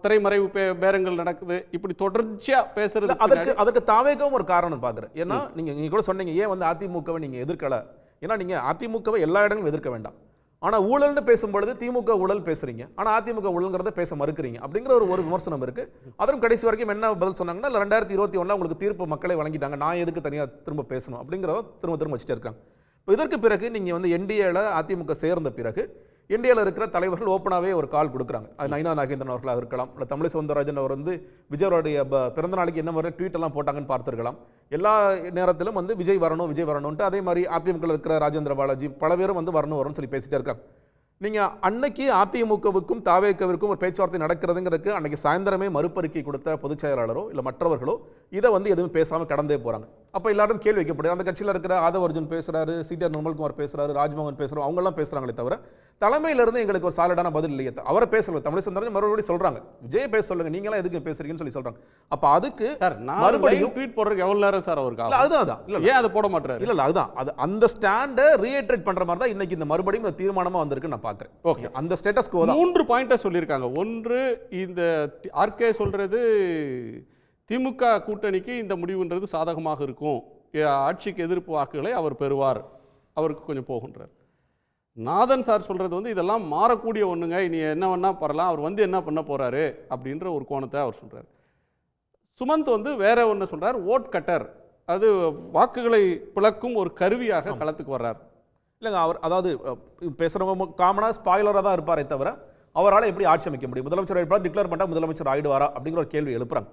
திரைமறைவு பேரங்கள் நடக்குது. இப்படி தொடர்ச்சியா பேசுறது அதற்கு தாவேகவும் ஒரு காரணம் பார்க்குறேன். ஏன்னா நீங்க கூட சொன்னீங்க ஏன் வந்து அதிமுகவை நீங்க எதிர்க்கல. ஏன்னா நீங்க அதிமுகவை எல்லா இடங்களும் எதிர்க்க வேண்டாம். ஆனா ஊழல்னு பேசும்பொழுது திமுக ஊழல் பேசுறீங்க, ஆனா அதிமுக ஊழல்ங்கிறத பேச மறுக்கிறீங்க அப்படிங்கிற ஒரு விமர்சனம் இருக்கு. அதற்கு கடைசி வரைக்கும் என்ன பதில் சொன்னாங்கன்னா 2021 உங்களுக்கு தீர்ப்பு மக்களை வழங்கிட்டாங்க, நான் எதுக்கு தனியாக திரும்ப பேசணும் அப்படிங்கிறத திரும்ப வச்சுட்டே இருக்காங்க. இப்போ இதற்கு பிறகு நீங்க வந்து என்டிஏல அதிமுக சேர்ந்த பிறகு என்டிஏல இருக்கிற தலைவர்கள் ஓப்பனாகவே ஒரு கால் கொடுக்குறாங்க. அது நயினா நாகேந்திரன் அவர்களாக இருக்கலாம், இல்லை தமிழை சவுந்தரராஜன் அவர் வந்து விஜயோடைய பிறந்த நாளைக்கு என்ன மாதிரி ட்வீட் எல்லாம் போட்டாங்கன்னு பார்த்துருக்கலாம். எல்லா நேரத்திலும் வந்து விஜய் வரணும்ட்டு அதே மாதிரி அதிமுக இருக்கிற ராஜேந்திர பாலாஜி பல பேரும் வந்து வரும்னு சொல்லி பேசிட்டே இருக்காங்க. நீங்கள் அன்னைக்கு அதிமுகவுக்கும் தாவேகவிற்கும் ஒரு பேச்சுவார்த்தை நடக்கிறதுங்கிறதுக்கு அன்னைக்கு சாயந்தரமே மறுப்பறிக்கை கொடுத்த பொதுச் செயலாளரோ இல்லை மற்றவர்களோ இதை வந்து எதுவும் பேசாமல் கடந்தே போகிறாங்க. அப்போ எல்லாரும் கேள்வி வைக்கப்படுது. அந்த கட்சியில் இருக்கிற ஆதவ அர்ஜுன் பேசுகிறாரு, சிடிஆர் நிர்மல்குமார் பேசுகிறாரு, ராஜ்மோகன் பேசுகிறோம், அவங்கெல்லாம் பேசுகிறாங்களே தவிர தலைமையிலிருந்து எங்களுக்கு ஒரு சாலிடான பதில் இல்லையே. அவரை பேசல, தமிழை சந்தரன் மறுபடியும் சொல்கிறாங்க விஜய் பேச சொல்லுங்க, நீங்களாம் எதுக்கு பேசுறீங்கன்னு சொல்லி சொல்கிறாங்க. அப்போ அதுக்கு சார் மறுபடியும் ட்வீட் போடுறதுக்கு எவ்வளோ நேரம் சார் அவருக்கு? அதுதான் இல்லை ஏன் அதை போட மாட்டாரு? இல்லை அதுதான் அது அந்த ஸ்டாண்டை ரீஎட்ரேட் பண்ணுற மாதிரி தான் இன்னைக்கு இந்த மறுபடியும் இந்த தீர்மானமாக வந்திருக்குன்னு நான் பார்க்குறேன். ஓகே, அந்த ஸ்டேட்டஸ் கோ 3 பாயிண்ட்டை சொல்லியிருக்காங்க. ஒன்று, இந்த ஆர்கே சொல்றது திமுக கூட்டணிக்கு இந்த முடிவுன்றது சாதகமாக இருக்கும், ஆட்சிக்கு எதிர்ப்பு வாக்குகளை அவர் பெறுவார், அவருக்கு கொஞ்சம் போகின்றார். நாதன் சார் சொல்றது வந்து இதெல்லாம் மாறக்கூடிய ஒண்ணுங்க, இனி என்ன வேணா பரலாம், அவர் வந்து என்ன பண்ண போறாரு அப்படின்ற ஒரு கோணத்தை அவர் சொல்றாரு. சுமந்த் வந்து வேற ஒன்று சொல்றார், ஓட் கட்டர், அது வாக்குகளை பிளக்கும் ஒரு கருவியாக களத்துக்கு வர்றார். இல்லைங்க, அவர் அதாவது பேசுகிறவங்க காமனாக ஸ்பாய்லராக தான் இருப்பாரே தவிர அவரால் எப்படி ஆட்சி அமைக்க முடியும்? முதலமைச்சர் வேட்பாளர் டிக்ளேர் பண்ணால் முதலமைச்சர் ஆயிடுவாரா அப்படிங்கிற ஒரு கேள்வி எழுப்புறாங்க.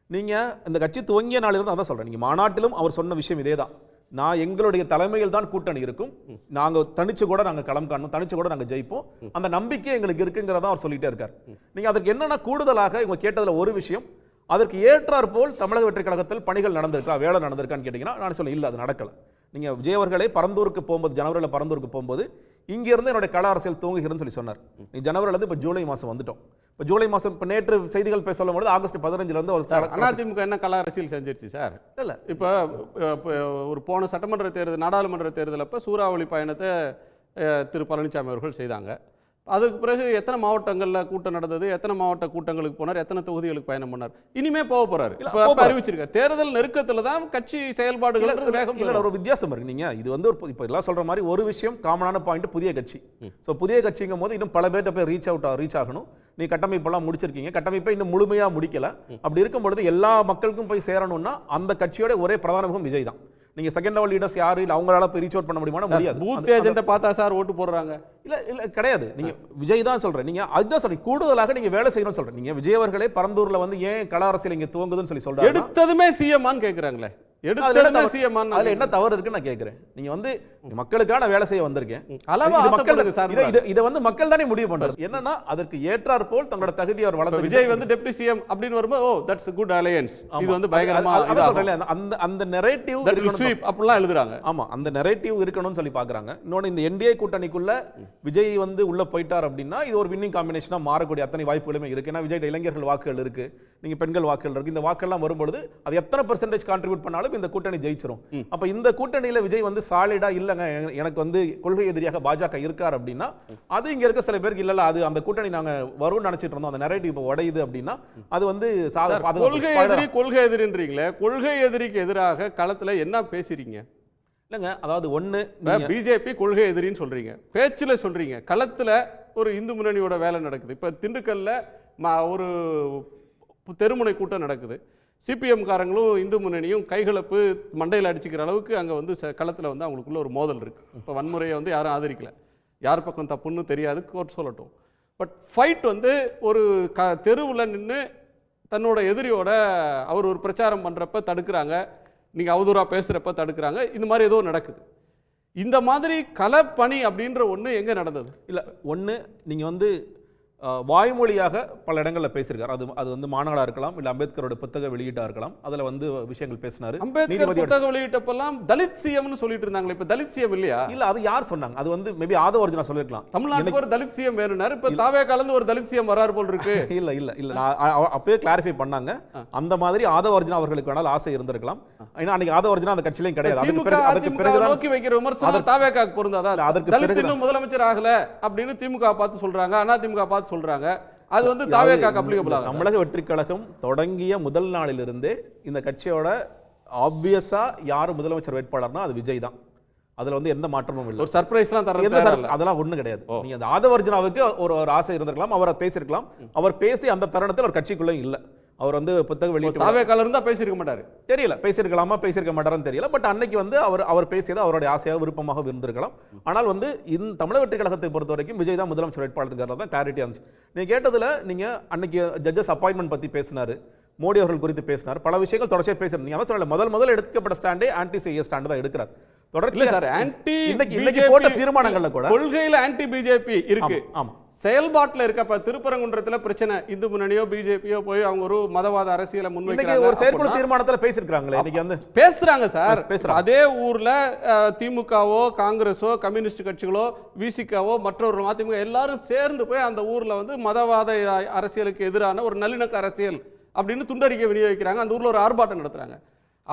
நீங்கள் இந்த கட்சி துவங்கிய நாளிலிருந்து அதான் சொல்கிறேன். நீங்கள் மாநாட்டிலும் அவர் சொன்ன விஷயம் இதே தான், நான் எங்களுடைய தலைமையில் தான் கூட்டணி இருக்கும், நாங்கள் தனிச்சு கூட நாங்கள் களம் காணணும், தனிச்சு கூட நாங்கள் ஜெயிப்போம், அந்த நம்பிக்கை எங்களுக்கு இருக்குங்கிறத அவர் சொல்லிட்டே இருக்கார். நீங்கள் அதற்கு என்னென்ன கூடுதலாக இவங்க கேட்டதில் ஒரு விஷயம், அதற்கு ஏற்றாற் போல் தமிழக வெற்றி கழகத்தில் பணிகள் நடந்திருக்கா, வேலை நடந்திருக்கான்னு கேட்டிங்கன்னா நான் சொல்ல இல்லை, அது நடக்கலை. நீங்கள் விஜய் அவர்களே பரந்தூருக்கு போகும்போது, ஜனவரியில் பரந்தூருக்கு போகும்போது இங்கிருந்து என்னுடைய கள அரசியல் துவங்குகிறேன்னு சொல்லி சொன்னார். நீ ஜனவரிலேருந்து இப்போ ஜூலை மாதம் வந்துட்டோம். இப்போ ஜூலை மாதம் இப்போ நேற்று செய்திகள் பேச சொல்லும் போது ஆகஸ்ட் 15 ஒரு அதிமுக என்ன கள அரசியல் செஞ்சிருச்சு சார்? இல்லை, இப்போ ஒரு போன சட்டமன்ற தேர்தல், நாடாளுமன்ற தேர்தல் அப்போ சூறாவளி பயணத்தை திரு பழனிசாமி அவர்கள் செய்தாங்க. அதுக்கு பிறகு எத்தனை மாவட்டங்களில் கூட்டம் நடந்தது, எத்தனை மாவட்ட கூட்டங்களுக்கு போனார், எத்தனை தொகுதிகளுக்கு பயணம் பண்ணார், இனிமே போக போறாரு. இப்போ அறிவிச்சிருக்காரு. தேர்தல் நெருக்கத்தில் தான் கட்சி செயல்பாடுகள் வேகம். இல்லை, ஒரு வித்தியாசம் இருக்கு. நீங்க இது வந்து ஒரு இப்போ எல்லாம் சொல்ற மாதிரி ஒரு விஷயம் காமனான பாயிண்ட், புதிய கட்சி. ஸோ புதிய கட்சிங்கும் போது இன்னும் பல பேர்கிட்ட போய் ரீச் ஆகணும். நீ கட்டமைப்பெல்லாம் முடிச்சிருக்கீங்க, கட்டமைப்பை இன்னும் முழுமையாக முடிக்கல. அப்படி இருக்கும் பொழுது எல்லா மக்களுக்கும் போய் சேரணும்னா அந்த கட்சியோட ஒரே பிரதான முகம் விஜய் தான். நீங்க செகண்ட் லெவல் லீடர்ஸ் யாரு இல்ல அவங்களால போய் ரீச் அவுட் பண்ண முடியுமா? முடியாது. பூத் ஏஜென்ட்டை பார்த்தா சார் ஓட்டு போடுறாங்க. இல்ல கிடையாது. நீங்க விஜய் தான் சொல்றேன். நீங்க அதுதான் சொல்றீங்க, கூடுதலாக நீங்க வேலை செய்யணும்னு சொல்றேன். நீங்க விஜய் அவர்களே பரந்தூர்ல வந்து ஏன் கள அரசியல் இங்க துவங்குதுன்னு சொல்லி சொல்றாங்க. எடுத்ததுமே சிஎம்மான்னு கேக்குறாங்களே, எடுத்ததுமே சிஎம்மான்னு. அதுல என்ன தவறு இருக்குன்னு நான் கேக்குறேன். நீங்க வந்து மக்களுக்கான வேலை செய்ய வந்திருக்கேன், இதை வந்து மக்கள் தானே முடிவு பண்றது. என்னன்னா அதற்கு ஏற்றாற் போல் தங்களோட தகுதி அவர் வளர்த்து. விஜய் வந்து டெப்டி சிஎம் அப்படின்னு வரும்போது ஓ தட்ஸ் குட் அலையன்ஸ், இது வந்து பயங்கரமா அந்த நரேட்டிவ் அப்படிலாம் எழுதுறாங்க. ஆமா, அந்த நரேட்டிவ் இருக்கணும்னு சொல்லி பாக்குறாங்க. இன்னொன்று, இந்த என்டிஏ கூட்டணிக்குள்ள விஜய் வந்து உள்ள போயிட்டார் அப்படின்னா இது ஒரு வின்னிங் காம்பினேஷனா மாறக்கூடிய அத்தனை வாய்ப்புகளுமே இருக்கு. ஏன்னா விஜய் இளைஞர்கள் வாக்குகள் இருக்கு, நீங்க பெண்கள் வாக்குகள் இருக்கு. இந்த வாக்கெல்லாம் வரும்பொழுது அது எத்தனை பெர்சன்டேஜ் கான்ட்ரிபியூட் பண்ணாலும் இந்த கூட்டணி ஜெயிச்சிரும். அப்ப இந்த கூட்டணியில விஜய் வந்து சாலிடா இல்லங்க, எனக்கு வந்து கொள்கை எதிரியாக பாஜக இருக்கார் அப்படின்னா அது இங்க இருக்க சில பேருக்கு இல்ல, அது அந்த கூட்டணி நாங்க வரும்னு நினைச்சிட்டு இருந்தோம், அந்த நரேட்டிவ் இப்ப உடையுது அப்படின்னா அது வந்து கொள்கை எதிரின்றீங்களே, கொள்கை எதிரிக்கு எதிராக களத்துல என்ன பேசுறீங்க? இல்லைங்க, அதாவது ஒன்று பிஜேபி கொள்கை எதிரின்னு சொல்றீங்க, பேச்சில் சொல்றீங்க, களத்தில் ஒரு இந்து முன்னணியோட வேலை நடக்குது. இப்போ திண்டுக்கல்ல ஒரு தெருமுனை கூட்டம் நடக்குது. சிபிஎம் காரங்களும் இந்து முன்னணியும் கைகலப்பு மண்டையில் அடிச்சுக்கிற அளவுக்கு அங்கே வந்து களத்தில் வந்து அவங்களுக்குள்ள ஒரு மோதல் இருக்கு. இப்போ வன்முறையை வந்து யாரும் ஆதரிக்கல, யார் பக்கம் தப்புன்னு தெரியாது, கோர்ட் சொல்லட்டும். பட் ஃபைட் வந்து ஒரு தெருவில் நின்று தன்னோட எதிரியோட அவர் ஒரு பிரச்சாரம் பண்ணுறப்ப தடுக்கிறாங்க, நீங்கள் அவதூறாக பேசுகிறப்ப தடுக்கிறாங்க, இந்த மாதிரி ஏதோ நடக்குது. இந்த மாதிரி களப்பணி அப்படின்ற ஒன்று எங்கே நடந்தது? இல்லை, ஒன்று நீங்கள் வந்து வாய்மொழியாக பல இடங்களில் பேசியிருக்காரு. அது வந்து மாநாடாக இருக்கலாம், இல்லை அம்பேத்கரோட புத்தக வெளியீட்டாக இருக்கலாம். அதில் வந்து விஷயங்கள் பேசினார். அம்பேத்கர் புத்தக வெளியிட்டப்பெல்லாம் தலித் சிஎம்னு சொல்லிட்டு இருந்தாங்களே, இப்போ தலித் சிஎம் இல்லையா? இல்லை, அது யார் சொன்னாங்க? அது வந்து மேபி ஆதவர்ஜுனா சொல்லிருக்கலாம். தமிழ்நாட்டுக்கு ஒரு தலித் சிஎம் வேணும்னாரு, இப்போ தாவே கலந்து ஒரு தலித் சிஎம் வராரு போல் இருக்கு. இல்லை இல்லை இல்லை, நான் அப்பவே கிளாரிஃபை பண்ணாங்க. அந்த மாதிரி ஆதவர்ஜுனா அவர்களுக்கு வேணாலும் ஆசை இருந்திருக்கலாம். ஏன்னா அன்னைக்கு ஆதவர்ஜுனா அந்த கட்சியிலையும் கிடையாது. திமுக நோக்கி வைக்கிற விமர்சனம் தாவேக்காக்கு பொருந்தாதா? அதற்கு தலித் இன்னும் முதலமைச்சர் ஆகல அப்படின்னு திமுக பார்த்து சொல்றாங்க, அதிமுக பார்த்து சொல்றாங்க. அது வந்து தாவேக்காக்கு அப்ளிகபிள் ஆகும். தமிழக வெற்றி கழகம் தொடங்கிய முதல் நாளிலிருந்தே இந்த கட்சியோட ஆப்வியஸா யார் முதலமைச்சர் வேட்பாளர்னா அது விஜய் தான். அதுல வந்து எந்த மாற்றமும் இல்லை. ஒரு சர்ப்ரைஸ்லாம் தரது அதெல்லாம் ஒண்ணும் கிடையாது. நீங்க அந்த ஆதவர்ஜுனாவுக்கு ஒரு ஆசை இருந்திருக்கலாம், அவர் பேசியிருக்கலாம். அவர் பேசி அந்த தருணத்தில் ஒரு கட்சிக்குள்ள இல்லை. அவர் வந்து புத்தக வெளியிட்டு தாவேக்கால இருந்தா பேசியிருக்க மாட்டாரு, தெரியல. பேசியிருக்கலாமா பேசியிருக்க மாட்டாருன்னு தெரியல. பட் அன்னைக்கு வந்து அவர் பேசியது அவருடைய ஆசையாக விருப்பமாக இருந்திருக்கலாம். ஆனால் வந்து இந்த தமிழக வெற்றி கழகத்தை பொறுத்த வரைக்கும் விஜய் தான் முதலமைச்சர் வேட்பாளருங்கிறத தான் கிளாரிட்டி இருந்துச்சு. நீங்க கேட்டதுல நீங்க அன்னைக்கு ஜட்ஜஸ் அப்பாயின்மெண்ட் பத்தி பேசினாரு, மோடி அவர்கள் குறித்து பேசினார், பல விஷயங்கள் தொடர்ச்சியாக பேசுறாரு. நீங்க அதான் சொல்லல, முதல் எடுக்கப்பட்ட ஸ்டாண்டே ஆன்டி சிஏ ஸ்டாண்ட் தான் எடுக்கிறார். தீர்மானங்கள்ல கூட கொள்கையில ஆன்டி பிஜேபி இருக்கு. ஆமா, செயல்பாட்டில் இருக்கப்ப திருப்பரங்குன்றத்துல பிரச்சனை, இந்து முன்னணியோ பிஜேபியோ போய் அவங்க ஒரு மதவாத அரசியலை முன்வைக்கிறாங்க. ஒரு செயற்குழு தீர்மானத்துல பேசிருக்காங்களே, இன்னைக்கு வந்து பேசுறாங்க சார். அதே ஊர்ல திமுகவோ காங்கிரஸோ கம்யூனிஸ்ட் கட்சிகளோ விசிகாவோ மற்றொரு அதிமுக எல்லாரும் சேர்ந்து போய் அந்த ஊர்ல வந்து மதவாத அரசியலுக்கு எதிரான ஒரு நல்லிணக்க அரசியல் அப்படின்னு துண்டறிக்கை விநியோகிக்கிறாங்க. அந்த ஊர்ல ஒரு ஆர்ப்பாட்டம் நடத்துறாங்க.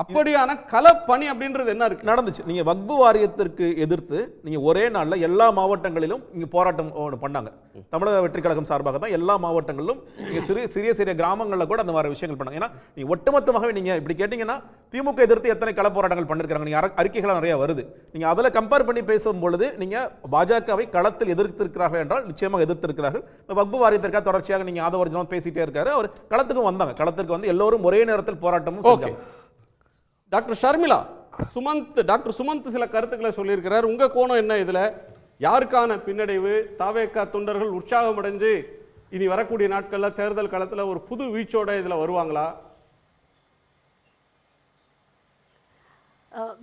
அப்படியான களப்பணி அப்படின்றது என்ன இருக்கு நடந்துச்சு. நீங்க வக்பு வாரியத்திற்கு எதிர்த்து நீங்க ஒரே நாள்ல எல்லா மாவட்டங்களிலும் இங்க போராட்டம் பண்ணாங்க. தமிழக வெற்றி கழகம் சார்பாக தான் எல்லா மாவட்டங்களிலும் சிறிய சிறிய கிராமங்களில் கூட அந்த மாதிரி விஷயங்கள் பண்ணாங்க. ஏன்னா நீங்க ஒட்டுமொத்தமாகவே நீங்க இப்படி கேட்டீங்கன்னா திமுக எதிர்த்து எத்தனை கள போராட்டங்கள் பண்ணிருக்காங்க, நீங்க அறிக்கைகள் நிறைய வருது. நீங்க அதில் கம்பேர் பண்ணி பேசும் பொழுது நீங்க பாஜகவை களத்தில் எதிர்த்திருக்கிறார்கள் என்றால் நிச்சயமாக எதிர்த்திருக்கிறார்கள். வக்பு வாரியத்திற்காக தொடர்ச்சியாக நீங்க ஆதவர்ஜுனா பேசிட்டே இருக்காரு. அவர் களத்துக்கும் வந்தாங்க. களத்துக்கு வந்து எல்லோரும் ஒரே நேரத்தில் போராட்டமும் செஞ்சாங்க. டாக்டர் ஷர்மிளா, டாக்டர் சுமந்த் சில கருத்துக்களை சொல்லியிருக்கிறார். உங்க கோணம் என்ன? இதுல யாருக்கான பின்னடைவு? தாவேக்கா தொண்டர்கள் உற்சாகம் அடைஞ்சு இனி வரக்கூடிய நாட்கள்ல தேர்தல் களத்துல ஒரு புது வீச்சோட இதுல வருவாங்களா?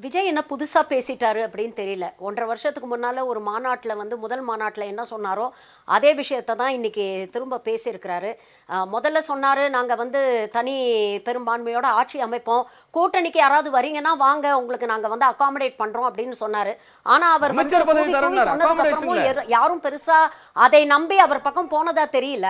விஜய் என்ன புதுசாக பேசிட்டாரு அப்படின்னு தெரியல. 1.5 வருஷத்துக்கு முன்னால் ஒரு மாநாட்டில் வந்து முதல் மாநாட்டில் என்ன சொன்னாரோ அதே விஷயத்தை தான் இன்றைக்கி திரும்ப பேசியிருக்கிறாரு. முதல்ல சொன்னார், நாங்கள் வந்து தனி பெரும்பான்மையோட ஆட்சி அமைப்போம், கூட்டணிக்கு யாராவது வரீங்கன்னா வாங்க, உங்களுக்கு நாங்கள் வந்து அகாமடேட் பண்ணுறோம் அப்படின்னு சொன்னார். ஆனால் அவர் சொன்னதுக்கப்புறமும் யாரும் பெருசாக அதை நம்பி அவர் பக்கம் போனதா தெரியல.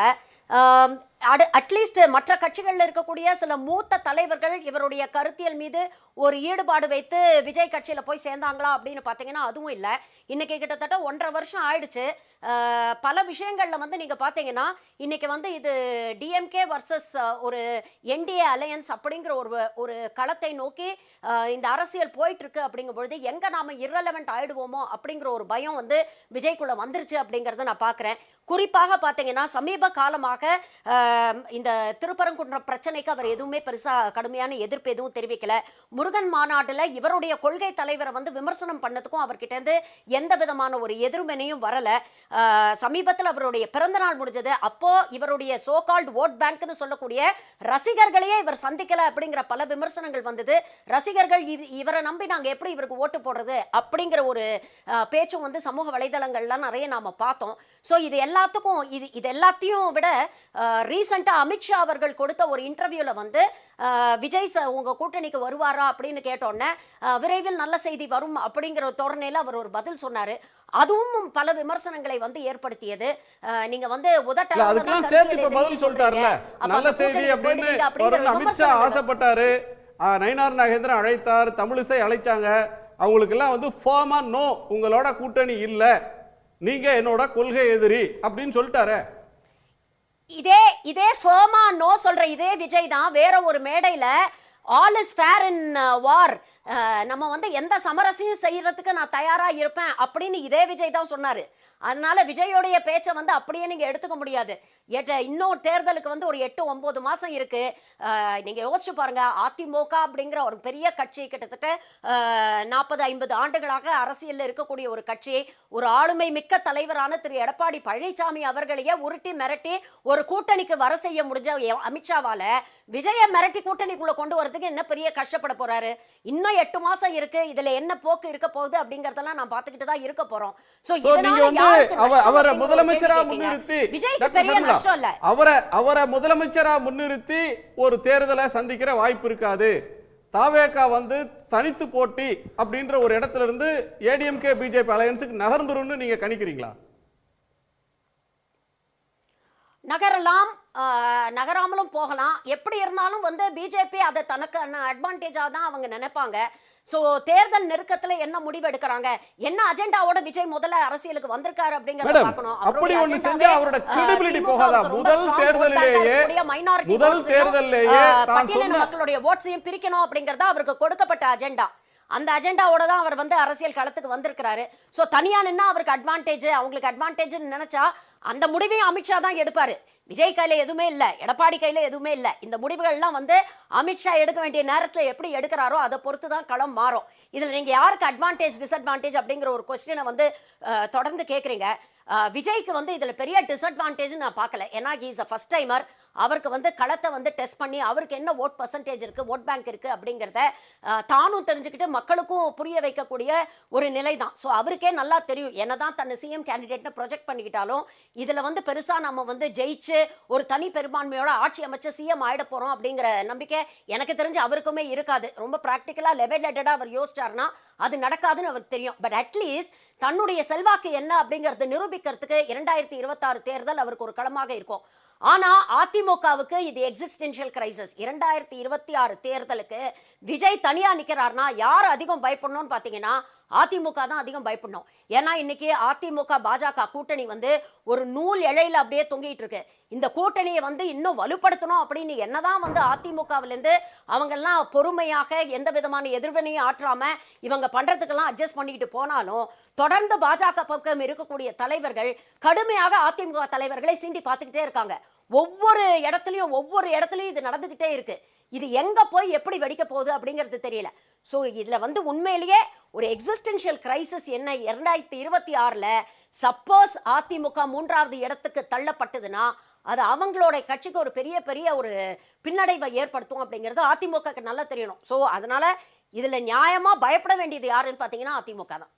அட்லீஸ்ட் மற்ற கட்சிகளில் இருக்கக்கூடிய சில மூத்த தலைவர்கள் இவருடைய கருத்தியல் மீது ஒரு ஈடுபாடு வைத்து விஜய் கட்சியில போய் சேர்ந்தாங்களா அப்படின்னு பார்த்தீங்கன்னா அதுவும் இல்லை. இன்னைக்கு கிட்டத்தட்ட 1.5 வருஷம் ஆயிடுச்சு. பல விஷயங்கள்ல வந்து நீங்க பார்த்தீங்கன்னா இன்னைக்கு வந்து இது டிஎம்கே வர்சஸ் ஒரு என்டிஏ அலையன்ஸ் அப்படிங்கிற ஒரு களத்தை நோக்கி இந்த அரசியல் போயிட்டு இருக்கு. அப்படிங்கும் பொழுது எங்க நாம இரலவெண்ட் ஆயிடுவோமோ அப்படிங்கிற ஒரு பயம் வந்து விஜய்க்குள்ள வந்துருச்சு அப்படிங்கறத நான் பார்க்கிறேன். குறிப்பாக பார்த்தீங்கன்னா சமீப காலமாக இந்த திருப்பரங்குன்றம் பிரச்சனைக்கு அவர் எதுவுமே பெருசா கடுமையான எதிர்ப்பு எதுவும் தெரிவிக்கல. முருகன் மாநாட்டில் இவருடைய கொள்கை தலைவரை வந்து விமர்சனம் பண்ணதுக்கும் அவர்கிட்ட இருந்து எந்த விதமான ஒரு எதிர்வினையும் வரல. சமீபத்தில் அவருடைய பிறந்த நாள் முடிஞ்சது, அப்போ இவருடைய சோகால்டு ஓட் பேங்க்னு சொல்லக்கூடிய ரசிகர்களையே இவர் சந்திக்கல அப்படிங்கிற பல விமர்சனங்கள் வந்தது. ரசிகர்கள் இவரை நம்பி நாங்க எப்படி இவருக்கு ஓட்டு போடுறது அப்படிங்கிற ஒரு பேச்சும் வந்து சமூக வலைதளங்கள்லாம் நிறைய நாம பார்த்தோம். ஸோ இது எல்லாத்துக்கும் இது எல்லாத்தையும் விட ரீசெண்டா அமித்ஷா அவர்கள் கொடுத்த ஒரு இன்டர்வியூல வந்து விஜய் உங்க கூட்டணிக்கு வருவாரா அப்படின்னு கேட்டோன்னே விரைவில் நல்ல செய்தி வரும் அப்படிங்கிற தோரணையில அவர் ஒரு பதில் சொன்னாரு. அதுவும் பல விமர்சனங்களை வந்து ஏற்படுத்தியது. நீங்க வந்து அதுக்கெல்லாம் சேர்த்து இப்ப பதில் சொல்லிட்டாருல, நல்ல செய்தி அப்படின்னு அமித்ஷா ஆசைப்பட்டாரு. நயினார் நாகேந்திரன் அழைத்தார், தமிழிசை அழைச்சாங்க. அவங்களுக்கு எல்லாம் வந்து ஃபார்மா நோ, உங்களோட கூட்டணி இல்ல, நீங்க என்னோட கொள்கை எதிரி அப்படின்னு சொல்லிட்டாரு. இதே ஃபர்மா நோ சொல்ற இதே விஜய் தான் வேற ஒரு மேடையில ஆல் இஸ் ஃபேர் இன் வார், நம்ம வந்து எந்த சமரசையும் செய்யறதுக்கு நான் தயாரா இருப்பேன் அப்படின்னு இதே விஜய் தான் சொன்னாரு. அதனால விஜயோடைய பேச்சை வந்து அப்படியே நீங்க எடுத்துக்க முடியாது. இன்னும் தேர்தலுக்கு வந்து ஒரு 8-9 மாசம் இருக்கு. நீங்க யோசிச்சு பாருங்க, அதிமுக அப்படிங்கிற ஒரு பெரிய கட்சி, கிட்டத்தட்ட 40-50 ஆண்டுகளாக அரசியல்ல இருக்கக்கூடிய ஒரு கட்சி, ஒரு ஆளுமை மிக்க தலைவரான திரு எடப்பாடி பழனிசாமி அவர்களையே உருட்டி மிரட்டி ஒரு கூட்டணிக்கு வர செய்ய முடிஞ்ச அமித்ஷாவால விஜய மிரட்டி கூட்டணிக்குள்ள கொண்டு வரதுக்கு என்ன பெரிய கஷ்டப்பட போறாரு? இன்னும் இன்னும் 8 மாசம் இருக்கு. இதுல என்ன போக்கு இருக்க போகுது அப்படிங்கறதெல்லாம் நான் பாத்துக்கிட்டு தான் இருக்க போறோம். சோ நீங்க வந்து அவரை முதலமைச்சரா முன்னிறுத்தி விஜய்க்கு பெரிய நஷ்டம் இல்ல. அவரை முதலமைச்சரா முன்னிறுத்தி ஒரு தேர்தலை சந்திக்கிற வாய்ப்பு இருக்காது. தாவேகா வந்து தனித்து போட்டி அப்படின்ற ஒரு இடத்துல இருந்து ஏடிஎம்கே பிஜேபி அலையன்ஸுக்கு நகர்ந்துருன்னு நீங்க கணிக்கிறீங்களா? நகரலாம், நகராமலும் போகலாம். எப்படி இருந்தாலும் வந்து பிஜேபி அதை தனக்கு அட்வான்டேஜா தான் அவங்க நினைப்பாங்க. சோ தேர்தல் நெருக்கத்துல என்ன முடிவு எடுக்கறாங்க, என்ன அஜெண்டாவோட விஜய் முதல்ல அரசியலுக்கு வந்திருக்காரு அப்படிங்கறத பார்க்கணும். அப்படி ஒன்னு செஞ்சா அவரோட கிரெடிபிலிட்டி போகாதா? முதல் தேர்தலிலேயே தான் சொன்ன மக்களுடைய ஓட்ஸையும் பிரிக்கணும் அப்படிங்கறத அவருக்கு கொடுக்கப்பட்ட அஜெண்டா. அந்த அஜெண்டாவோட தான் அவர் வந்து அரசியல் களத்துக்கு வந்திருக்கிறாரு. சோ தனியா நின்னா அவருக்கு அட்வான்டேஜ், அவங்களுக்கு அட்வான்டேஜ்னு நினைச்சா அந்த முடிவையும் அமித்ஷா தான் எடுப்பாரு. விஜய் கையில எதுவுமே இல்ல, எடப்பாடி கையில எதுவுமே இல்ல. இந்த முடிவுகள்லாம் வந்து அமித்ஷா எடுக்க வேண்டிய நேரத்துல எப்படி எடுக்கிறாரோ அதை பொறுத்து தான் களம் மாறும். இதுல நீங்க யாருக்கு அட்வான்டேஜ் டிஸ்அட்வான்டேஜ் அப்படிங்கிற ஒரு கொஸ்டினை வந்து தொடர்ந்து கேக்குறீங்க. விஜய்க்கு வந்து இதுல பெரிய டிஸ்அட்வான்டேஜ் நான் பார்க்கல. ஏன்னா he is a first timer. அவருக்கு வந்து களத்தை வந்து டெஸ்ட் பண்ணி அவருக்கு என்ன ஓட் பர்சன்டேஜ் இருக்கு, ஓட் பேங்க் இருக்கு அப்படிங்கிறத தானும் தெரிஞ்சுக்கிட்டு மக்களுக்கும் புரிய வைக்கக்கூடிய ஒரு நிலை தான். ஸோ அவருக்கே நல்லா தெரியும். என்னதான் தன்னை சிஎம் கேண்டிடேட்னு ப்ரொஜெக்ட் பண்ணிக்கிட்டாலும் இதுல வந்து பெருசா நம்ம வந்து ஜெயிச்சு ஒரு தனி பெரும்பான்மையோட ஆட்சி அமைச்சு சிஎம் ஆயிட போறோம் அப்படிங்கிற நம்பிக்கை எனக்கு தெரிஞ்சு அவருக்குமே இருக்காது. ரொம்ப பிராக்டிக்கலா லெவல் ஹெட்டடா அவர் யோசிச்சாருன்னா அது நடக்காதுன்னு அவருக்கு தெரியும். பட் அட்லீஸ்ட் தன்னுடைய செல்வாக்கு என்ன அப்படிங்கறது நிரூபிக்கிறதுக்கு 2026 தேர்தல் அவருக்கு ஒரு களமாக இருக்கும். ஆனா அதிமுகவுக்கு இது எக்ஸிஸ்டென்ஷியல் கிரைசிஸ். 2026 தேர்தலுக்கு விஜய் தனியா நிக்கிறார்னா யார் அதிகம் பயப்படணும்னு பாத்தீங்கன்னா அதிமுக தான் அதிகம் பயப்படணும். ஏன்னா இன்னைக்கு அதிமுக பாஜக கூட்டணி வந்து ஒரு நூல் இழையில அப்படியே தொங்கிட்டு இருக்கு. இந்த கூட்டணியை வந்து இன்னும் வலுப்படுத்தணும் அப்படின்னு என்னதான் வந்து அதிமுகவிலிருந்து அவங்க எல்லாம் பொறுமையாக எந்த விதமான எதிர்வினையும் ஆற்றாம இவங்க பண்றதுக்கெல்லாம் அட்ஜஸ்ட் பண்ணிக்கிட்டு போனாலும் தொடர்ந்து பாஜக பக்கம் இருக்கக்கூடிய தலைவர்கள் கடுமையாக அதிமுக தலைவர்களை சீண்டி பார்த்துக்கிட்டே இருக்காங்க. ஒவ்வொரு இடத்துலயும் இது நடந்துகிட்டே இருக்கு. இது எங்க போய் எப்படி வெடிக்க போகுது அப்படிங்கிறது தெரியல. சோ இதுல வந்து உண்மையிலேயே ஒரு எக்ஸிஸ்டென்ஷியல் கிரைசிஸ் என்ன 2026ல சப்போஸ் அதிமுக 3வது இடத்துக்கு தள்ளப்பட்டதுன்னா அது அவங்களோட கட்சிக்கு ஒரு பெரிய ஒரு பின்னடைவை ஏற்படுத்தும் அப்படிங்கிறது அதிமுகக்கு நல்லா தெரியணும். சோ அதனால இதுல நியாயமா பயப்பட வேண்டியது யாருன்னு பாத்தீங்கன்னா அதிமுக தான்.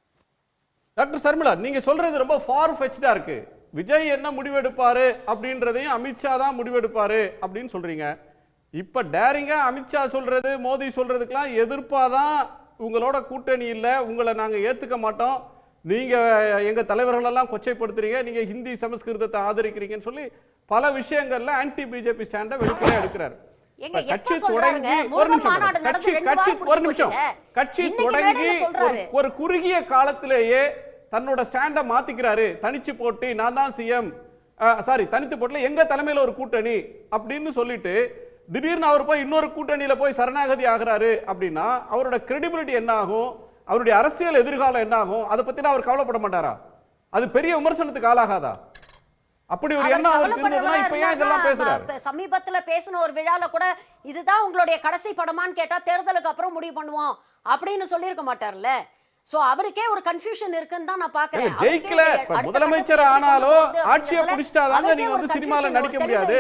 டாக்டர் சர்மிளா, நீங்க சொல்றது ரொம்ப ஃபார் ஃபெச்டா இருக்கு. விஜய் என்ன முடிவெடுப்பாரு அப்படின்றதையும் அமித்ஷா தான் முடிவெடுப்பாரு அப்படின்னு சொல்றீங்க. இப்ப டேரிங்கா அமித்ஷா சொல்றது மோடி சொல்றதுக்கெல்லாம் எதிர்ப்பாதான் உங்களோட கூட்டணி இல்லை, உங்களை நாங்க ஏத்துக்க மாட்டோம், நீங்க எங்க தலைவர்கள் எல்லாம் கொச்சைப்படுத்துறீங்க, நீங்க ஹிந்தி சமஸ்கிருதத்தை ஆதரிக்கிறீங்கன்னு சொல்லி பல விஷயங்கள்ல ஆன்டி பிஜேபி ஸ்டாண்ட வெளிப்படையா எடுக்கிறாரு. கட்சி தொடங்கி ஒரு குறுகிய காலத்திலேயே தன்னோட ஸ்டாண்ட மாத்திக்கிறாரு. தனிச்சு போட்டி நான் தான் சிஎம், தனித்து போட்டில எங்க தலைமையில ஒரு கூட்டணி அப்படின்னு சொல்லிட்டு திடீர்னு அவர் போய் இன்னொரு கூட்டணியில போய் சரணாகதி ஆகிறாரு அப்படின்னா அவரோட கிரெடிபிலிட்டி என்ன ஆகும், அவருடைய அரசியல் எதிர்காலம் என்ன ஆகும், அதை பத்தி அவர் கவலைப்பட மாட்டாரா? அது பெரிய விமர்சனத்துக்கு ஆளாகாதா? அப்படி ஒரு எண்ணம் அவருக்கு இருந்ததுன்னா இப்ப ஏன் இதெல்லாம் பேசுறாரு? சமீபத்துல பேசின ஒரு விழால கூட இதுதான் உங்களுடைய கடைசி படமான்னு கேட்டா தேர்தலுக்கு அப்புறம் முடிவு பண்ணுவோம் அப்படின்னு சொல்லியிருக்க மாட்டார்ல. சோ அவருக்கே ஒரு கன்ஃபியூஷன் இருக்குன்னு தான் நான் பாக்குறேன். ஜெயிக்கல முதலமைச்சர் ஆனாலும் ஆட்சியை புடிச்சிட்டாதாங்க நீங்க வந்து சினிமால நடிக்க முடியாது.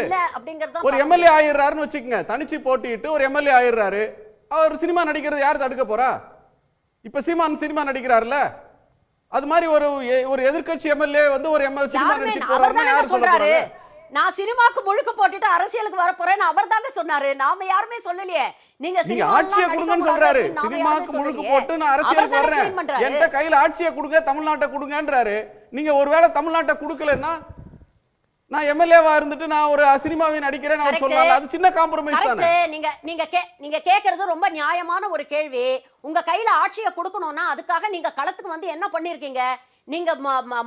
ஒரு எம்எல்ஏ ஆயிடுறாருன்னு வச்சுக்கோங்க, தனிச்சு போட்டிட்டு ஒரு எம்எல்ஏ ஆயிடுறாரு, அவர் சினிமா நடிக்கிறது யார் தடுக்க போறா? இப்ப சீமான் சினிமா நடிக்கிறாருல, அது மாதிரி ஒரு எதிர்க்கட்சி எம்எல்ஏ வந்து ஒரு சினிமா நடிச்சிட்டு போறாருன்னா யார் சொல்ல போறாங்க? நான் சினிமாக்கு முழுக்க போட்டுட்டு அரசியலுக்கு வர போறேன்னு அவர் தாங்க சொன்னாரு. நாம யாருமே சொல்லலையே. நீங்க ஆட்சியை கொடுங்கன்னு சொல்றாரு. சினிமாக்கு முழுக்க போட்டு நான் அரசியலுக்கு வர்றேன், என்கிட்ட கையில ஆட்சியை கொடுங்க, தமிழ்நாட்டை கொடுங்கன்றாரு. நீங்க ஒருவேளை தமிழ்நாட்டை கொடுக்கலன்னா நான் எம்எல்ஏவா இருந்துட்டு நான் ஒரு சினிமாவை நடிக்கிறேன் அவர் சொன்னாங்க, அது சின்ன காம்ப்ரமைஸ் தானே. நீங்க கேக்குறது ரொம்ப நியாயமான ஒரு கேள்வி. உங்க கையில ஆட்சியை கொடுக்கணும்னா அதுக்காக நீங்க களத்துக்கு வந்து என்ன பண்ணிருக்கீங்க? நீங்க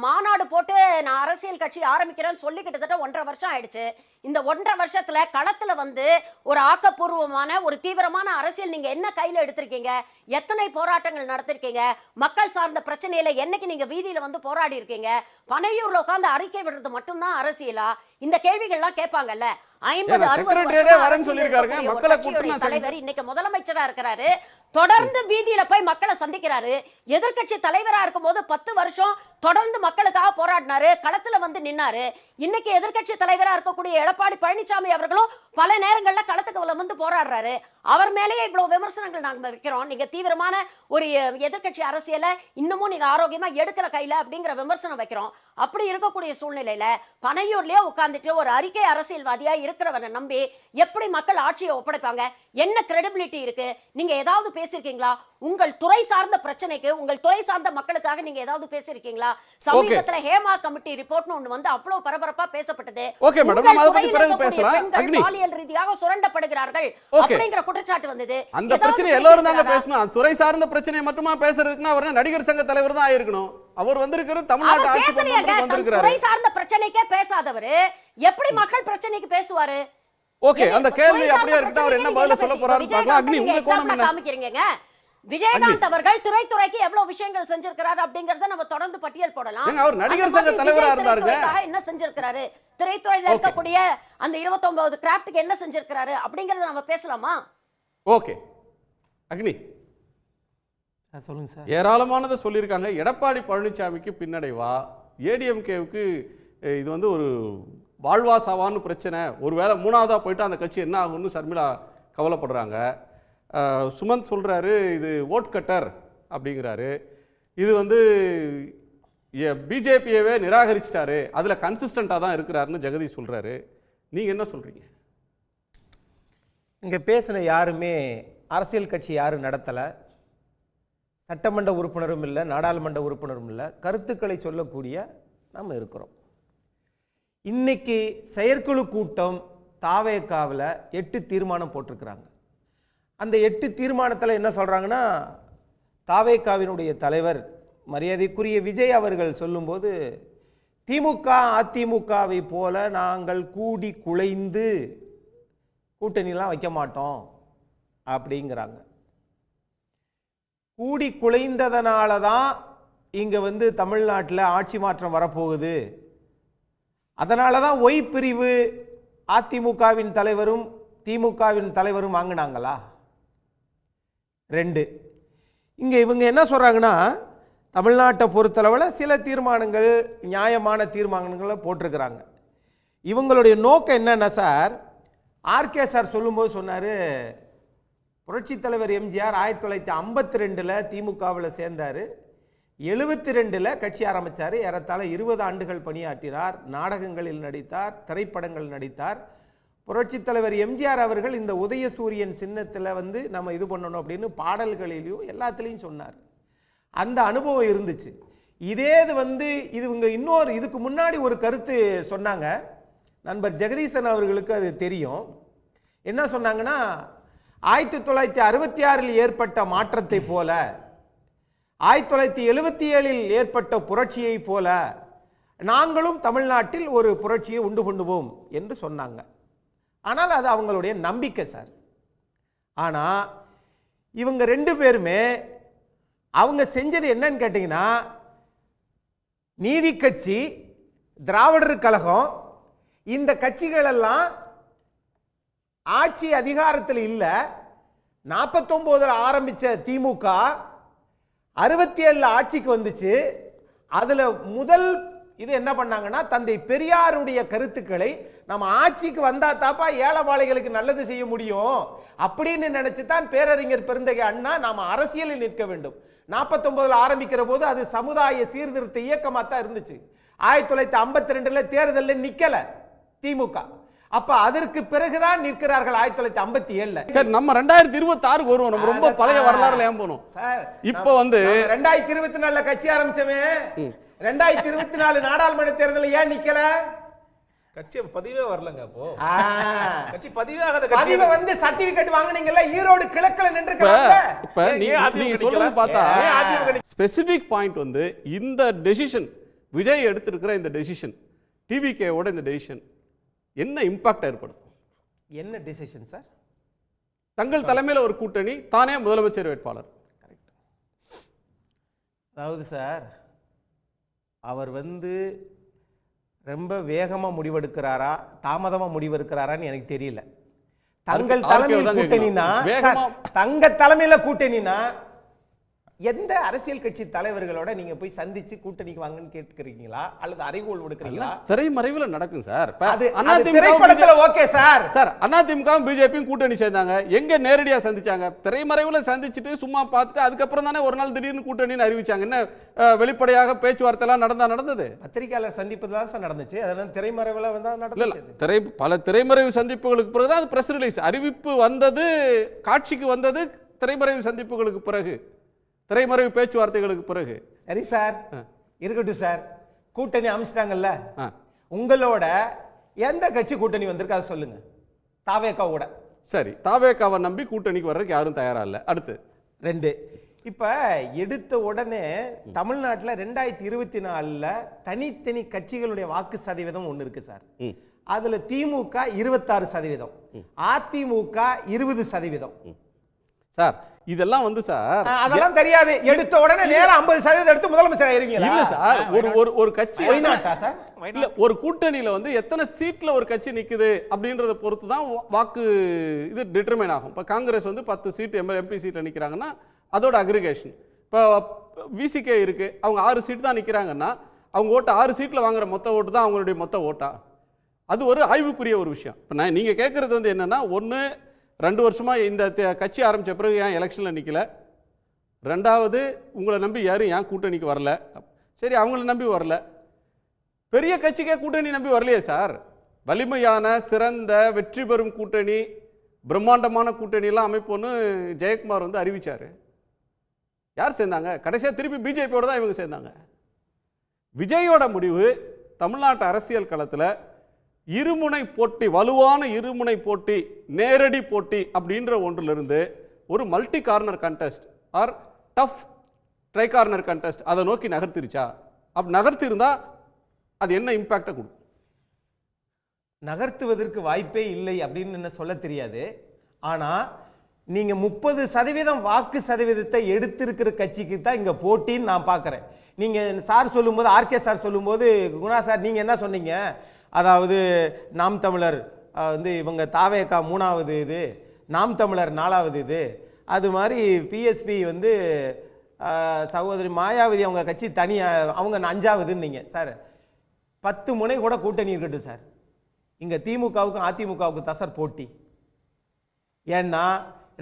மாநாடு போட்டு நான் அரசியல் கட்சி ஆரம்பிக்கிறேன்னு சொல்லி கிட்டத்தட்ட 1.5 வருஷம் ஆயிடுச்சு. இந்த 1.5 வருஷத்துல களத்துல வந்து ஒரு ஆக்கப்பூர்வமான ஒரு தீவிரமான அரசியல் நீங்க என்ன கையில எடுத்திருக்கீங்க? எத்தனை போராட்டங்கள் நடத்திருக்கீங்க? மக்கள் சார்ந்த பிரச்சனையில என்னைக்கு நீங்க வீதியில வந்து போராடி இருக்கீங்க? பனையூர்ல உட்கார்ந்து அறிக்கை விடுறது மட்டும்தான் அரசியலா? இந்த கேள்விகள்லாம் கேட்பாங்கல்ல. 50-60 தலைவர் இன்னைக்கு முதலமைச்சரா இருக்கிறாரு. தொடர்ந்து வீதியில போய் மக்களை சந்திக்கிறாரு. எதிர்க்கட்சி தலைவரா இருக்கும்போது 10 வருஷம் தொடர்ந்து மக்களுக்காக போராடினாரு, களத்துல வந்து நின்னாரு. இன்னைக்கு எதிர்க்கட்சி தலைவரா இருக்கக்கூடிய எடப்பாடி பழனிசாமி அவர்களும் பல நேரங்கள்ல களத்துக்கு வந்து போராடுறாரு. அவர் மேலேயே இவ்வளவு விமர்சனங்கள் நாங்க வைக்கிறோம். நீங்க தீவிரமான ஒரு எதிர்க்கட்சி அரசியலை இன்னமும் நீங்க ஆரோக்கியமா எடுக்கல கையில அப்படிங்கிற விமர்சனம் வைக்கிறோம். அப்படி இருக்கக்கூடிய சூழ்நிலையில பனையூர்லயே உட்கார்ந்துட்டு ஒரு அறிக்கை அரசியல்வாதியா இருக்கிறவனை நம்பி எப்படி மக்கள் ஆட்சியை ஒப்படைப்பாங்க? என்ன கிரெடிபிலிட்டி இருக்கு? நீங்க ஏதாவது பேசிருக்கீங்களா? உங்கள் துறை சார்ந்த பிரச்சனைக்கு, உங்கள் துறை சார்ந்த மக்களுக்காக நீங்க ஏதாவது பேசிருக்கீங்களா? சமீபத்துல ஹேமா கமிட்டி ரிப்போர்ட்னு ஒன்று வந்து அவ்வளவு பரபரப்பா பேசப்பட்டது. ஓகே மேடம், நம்ம அதை பத்தி பிறகு பேசலாம். அக்னி, பாலியல் ரீதியாக சுரண்டப்படுகிறார்கள் அப்படிங்கிற குற்றச்சாட்டு வந்தது. அந்த பிரச்சனை எல்லாரும் தாங்க பேசணும். துறை சார்ந்த பிரச்சனை மட்டுமா பேசுறதுக்குன்னா அவர் நடிகர் சங்க தலைவர் தான் ஆயிருக்கணும். அவர் வந்திருக்கிறது தமிழ்நாட்டு ஆட்சி பண்றதுக்கு வந்திருக்காரு. துறை சார்ந்த பிரச்சனைக்கே பேசாதவர் எப்படி மக்கள் பிரச்சனைக்கு பேசுவாரு? ஓகே, அந்த கேள்வி அப்படியே இருக்கட்டும். அவர் என்ன பதில சொல்ல போறாருன்னு பார்க்கலாம். அக்னி, உங்க கோணம் என்ன? காமிக்கிறீங்க விஜயகாந்த் அவர்கள் துறைக்கு எவ்வளவு விஷயங்கள் செஞ்சிருக்கிறார் அப்படிங்கறத நம்ம தொடர்ந்து பட்டியல் போடலாம். அவர் நடிகர் சங்க தலைவரா இருந்தாருங்க. என்ன செஞ்சிருக்கிறாரு, திரைத்துறையில இருக்கக்கூடிய அந்த 29 கிராஃப்ட்க்கு என்ன செஞ்சிருக்கிறாரு அப்படிங்கறத நம்ம பேசலாமா? ஓகே அக்னி, சொல்லுங்க சார். ஏராளமானதை சொல்லியிருக்காங்க. எடப்பாடி பழனிசாமிக்கு பின்னடைவா, ஏடிஎம்கேவுக்கு இது வந்து ஒரு வாழ்வா சாவான்னு பிரச்சனை, ஒருவேளை மூணாவதா போயிட்டு அந்த கட்சி என்ன ஆகும்னு சர்மிளா கவலைப்படுறாங்க. சுமந்த் சொல்றாரு இது ஓட் கட்டர் அப்படிங்கிறாரு. இது வந்து பிஜேபியவே நிராகரிச்சிட்டாரு, அதுல கன்சிஸ்டண்டா தான் இருக்கிறாருன்னு ஜெகதீஷ் சொல்றாரு. நீங்க என்ன சொல்றீங்க? இங்க பேசின யாருமே அரசியல் கட்சி யாரும் நடத்தலை, சட்டமன்ற உறுப்பினரும் இல்லை, நாடாளுமன்ற உறுப்பினரும் இல்லை, கருத்துக்களை சொல்லக்கூடிய நாம் இருக்கிறோம். இன்னைக்கு செயற்குழு கூட்டம் தாவேக்காவில் 8 தீர்மானம் போட்டிருக்கிறாங்க. அந்த 8 தீர்மானத்தில் என்ன சொல்கிறாங்கன்னா, தாவேக்காவினுடைய தலைவர் மரியாதைக்குரிய விஜய் அவர்கள் சொல்லும்போது திமுக அதிமுகவை போல நாங்கள் கூடி குலைந்து கூட்டணிலாம் வைக்க மாட்டோம் அப்படிங்கிறாங்க. கூடி குலைந்ததனால தான் இங்கே வந்து தமிழ்நாட்டில் ஆட்சி மாற்றம் வரப்போகுது, அதனால தான் ஒய் பிரிவு அதிமுகவின் தலைவரும் திமுகவின் தலைவரும் வாங்கினாங்களா? 2. இங்கே இவங்க என்ன சொல்கிறாங்கன்னா, தமிழ்நாட்டை பொறுத்தளவில் சில தீர்மானங்கள் நியாயமான தீர்மானங்களை போட்டிருக்கிறாங்க. இவங்களுடைய நோக்கம் என்னென்னா சார், ஆர்கே சார் சொல்லும்போது சொன்னார், புரட்சித் தலைவர் எம்ஜிஆர் 1952 திமுகவில் சேர்ந்தார், 72 கட்சி ஆரம்பித்தார், ஏறத்தாழ 20 ஆண்டுகள் பணியாற்றினார், நாடகங்களில் நடித்தார், திரைப்படங்கள் நடித்தார். புரட்சித் தலைவர் எம்ஜிஆர் அவர்கள் இந்த உதயசூரியன் சின்னத்தில் வந்து நம்ம இது பண்ணணும் அப்படின்னு பாடல்களிலையும் எல்லாத்துலேயும் சொன்னார். அந்த அனுபவம் இருந்துச்சு. இதே இது இவங்க இன்னொரு இதுக்கு முன்னாடி ஒரு கருத்து சொன்னாங்க, நண்பர் ஜெகதீசன் அவர்களுக்கு அது தெரியும். என்ன சொன்னாங்கன்னா, 1966 ஏற்பட்ட மாற்றத்தை போல 1977 ஏற்பட்ட புரட்சியை போல நாங்களும் தமிழ்நாட்டில் ஒரு புரட்சியை உண்டு பண்ணுவோம் என்று சொன்னாங்க. ஆனால் அது அவங்களுடைய நம்பிக்கை சார். ஆனால் இவங்க 2 பேருமே அவங்க செஞ்சது என்னன்னு கேட்டிங்கன்னா, நீதி கட்சி, திராவிடர் கழகம், இந்த கட்சிகளெல்லாம் ஆட்சி அதிகாரத்தில் இல்லை. 49 ஆரம்பித்த திமுக 67 ஆட்சிக்கு வந்துச்சு. அதில் முதல் இது என்ன பண்ணாங்கன்னா, தந்தை பெரியாருடைய கருத்துக்களை நம்ம ஆட்சிக்கு வந்தா தாப்பா ஏழைவாளைகளுக்கு நல்லது செய்ய முடியும் அப்படின்னு நினைச்சு தான் பேரறிஞர் பெருந்தகை அண்ணா நாம அரசியலில் நிற்க வேண்டும் 49 ஆரம்பிக்கிற போது அது சமுதாய சீர்திருத்த இயக்கமாக தான் இருந்துச்சு. 1952 தேர்தலில் நிக்கல திமுக. அப்ப அதற்கு பிறகுதான் நிற்கிறார்கள் 1957. சரி, நம்ம 2026 வருவோம். நம்ம ரொம்ப பழைய வரலாறுல ஏன் போனோம் சார்? இப்போ 2024 கட்சி ஆரம்பிச்சவே 2024 நாடாளுமன்ற தேர்தலில் ஏன் நிக்கல? கட்சி பதிவே வரலங்க. அப்போ கட்சி பதிவாகாத கட்சி வந்து சர்டிபிகேட் வாங்குனீங்கல்ல, ஈரோடு கிழக்குல நின்றுக்கலாம்ல. இப்ப நீங்க சொல்றது பார்த்தா ஸ்பெசிபிக் பாயிண்ட் இந்த டெசிஷன், விஜய் எடுத்திருக்கிற இந்த டெசிஷன், டிவிகேவோட இந்த டெசிஷன் என்ன இம்பாக்ட் ஏற்படும்? என்ன டெசிஷன் சார்? தங்கள் தலைமையில் ஒரு கூட்டணி, தானே முதலமைச்சர் வேட்பாளர். கரெக்ட். அதாவது சார், அவர் ரொம்ப வேகமாக முடிவெடுக்கிறாரா தாமதமாக முடிவெடுக்கிறாரான்னு எனக்கு தெரியல. தங்கள் தலைமையில் கூட்டணினா தங்க தலைமையில கூட்டணினா எந்த அரசியல் கட்சி தலைவர்களோட நீங்க போய் சந்திச்சு கூட்டணிக்கு வாங்கன்னு கேட்கிறீங்களா அல்லது அறைகோல் விடுக்கிறீங்களா? திரைமறைவுல நடக்கும் சார். திரைப்படத்துல ஓகே சார். சார் அதிமுகவும் பிஜேபியும் கூட்டணி சேர்ந்தாங்க. எங்க நேரடியா சந்திச்சாங்க? திரைமறைவுல சந்திச்சுட்டு சும்மா பார்த்துட்டு அதுக்கப்புறம் தானே ஒரு நாள் திடீர்னு கூட்டணின்னு அறிவிச்சாங்க. என்ன வெளிப்படையாக பேச்சுவார்த்தை எல்லாம் நடந்தது? பத்திரிகையாளர் சந்திப்பு தான் சார் நடந்துச்சு. அதனால திரைமறைவுல வந்து நடந்துச்சு. பல திரைமறைவு சந்திப்புகளுக்கு பிறகுதான் அது பிரஸ் ரிலீஸ் அறிவிப்பு வந்தது, காட்சிக்கு வந்தது திரைமறைவு சந்திப்புகளுக்கு பிறகு, திரைமறைவு பேச்சுவார்த்தைகளுக்கு பிறகு. சரி சார், இருக்கட்டும் சார். கூட்டணி அமைச்சிட்டாங்கல்ல, உங்களோட எந்த கட்சி கூட்டணி வந்திருக்கு அதை சொல்லுங்க. தாவேகாவோட. சரி, தாவேகாவை நம்பி கூட்டணிக்கு வர்றதுக்கு யாரும் தயாரா இல்லை. அடுத்து 2 இப்ப எடுத்த உடனே தமிழ்நாட்டில் 2024 தனித்தனி கட்சிகளுடைய வாக்கு சதவீதம் ஒன்று இருக்கு சார். அதுல திமுக 26%, அதிமுக 20%. சார் இதெல்லாம் வந்து சார் அதெல்லாம் தெரியாது. எடுத்த உடனே நேரா 50% எடுத்து முதலமைச்சர் ஆயிருவீங்களா? இல்ல சார், ஒரு கட்சி இல்ல, ஒரு கூட்டணியில வந்து எத்தனை சீட்ல ஒரு கட்சி நிக்குது அப்படின்றத பொறுத்து தான் வாக்கு இது டிட்டர்மைன் ஆகும். இப்ப காங்கிரஸ் வந்து 10 சீட் எம்பி சீட்ல நிக்கிறாங்கன்னா அதோட அக்ரிகேஷன். இப்போ விசிகே இருக்கு, அவங்க 6 சீட் தான் நிக்கிறாங்கன்னா அவங்க ஓட்டு 6 சீட்ல வாங்குற மொத்த ஓட்டு தான் அவங்களுடைய மொத்த ஓட்டா? அது ஒரு ஆய்வுக்குரிய ஒரு விஷயம். இப்போ நீங்க கேட்கறது வந்து என்னன்னா, 2 வருஷமா இந்த கட்சி ஆரம்பிச்ச பிறகு ஏன் எலெக்ஷன்ல நிக்கல? 2வது உங்களை நம்பி யாரும் ஏன் கூட்டணிக்கு வரல? சரி, அவங்கள நம்பி வரல. பெரிய கட்சிக்கே கூட்டணி நம்பி வரலையே சார். வலிமையான சிறந்த வெற்றி பெறும் கூட்டணி, பிரம்மாண்டமான கூட்டணியெல்லாம் அமைப்போன்னு ஜெயக்குமார் வந்து அறிவிச்சாரு. யார் சேர்ந்தாங்க? கடைசியாக திருப்பி பிஜேபியோட தான் இவங்க சேர்ந்தாங்க. விஜயோட முடிவு தமிழ்நாட்டு அரசியல் களத்தில் இருமுனை போட்டி, வலுவான இருமுனை போட்டி, நேரடி போட்டி அப்படின்ற ஒன்றிலிருந்து ஒரு multi corner contest or tough tri corner contest அதை நோக்கி நகர்த்திருச்சா? அப்படி நகர்த்திருந்தா அது என்ன இம்பாக்டை கொடுக்கும்? நகர்த்துவதற்கு வாய்ப்பே இல்லை அப்படின்னு என்ன சொல்ல தெரியாது. ஆனால் நீங்க 30% வாக்கு சதவீதத்தை எடுத்திருக்கிற கட்சிக்கு தான் இங்க போட்டின்னு நான் பார்க்குறேன். நீங்க சார் சொல்லும்போது, ஆர்கே சார் சொல்லும்போது, குணா சார் நீங்க என்ன சொன்னீங்க? அதாவது நாம் தமிழர் வந்து இவங்க தாவேகா 3வது இது, நாம் தமிழர் 4வது இது, அது மாதிரி பிஎஸ்பி வந்து சகோதரி மாயாவதி அவங்க கட்சி தனியாக அவங்க 5வதுன்னு நீங்கள் சார் 10 முனை கூட கூட்டணி இருக்கட்டும் சார். இங்கே திமுகவுக்கும் அதிமுகவுக்கும் தான் சார் போட்டி. ஏன்னா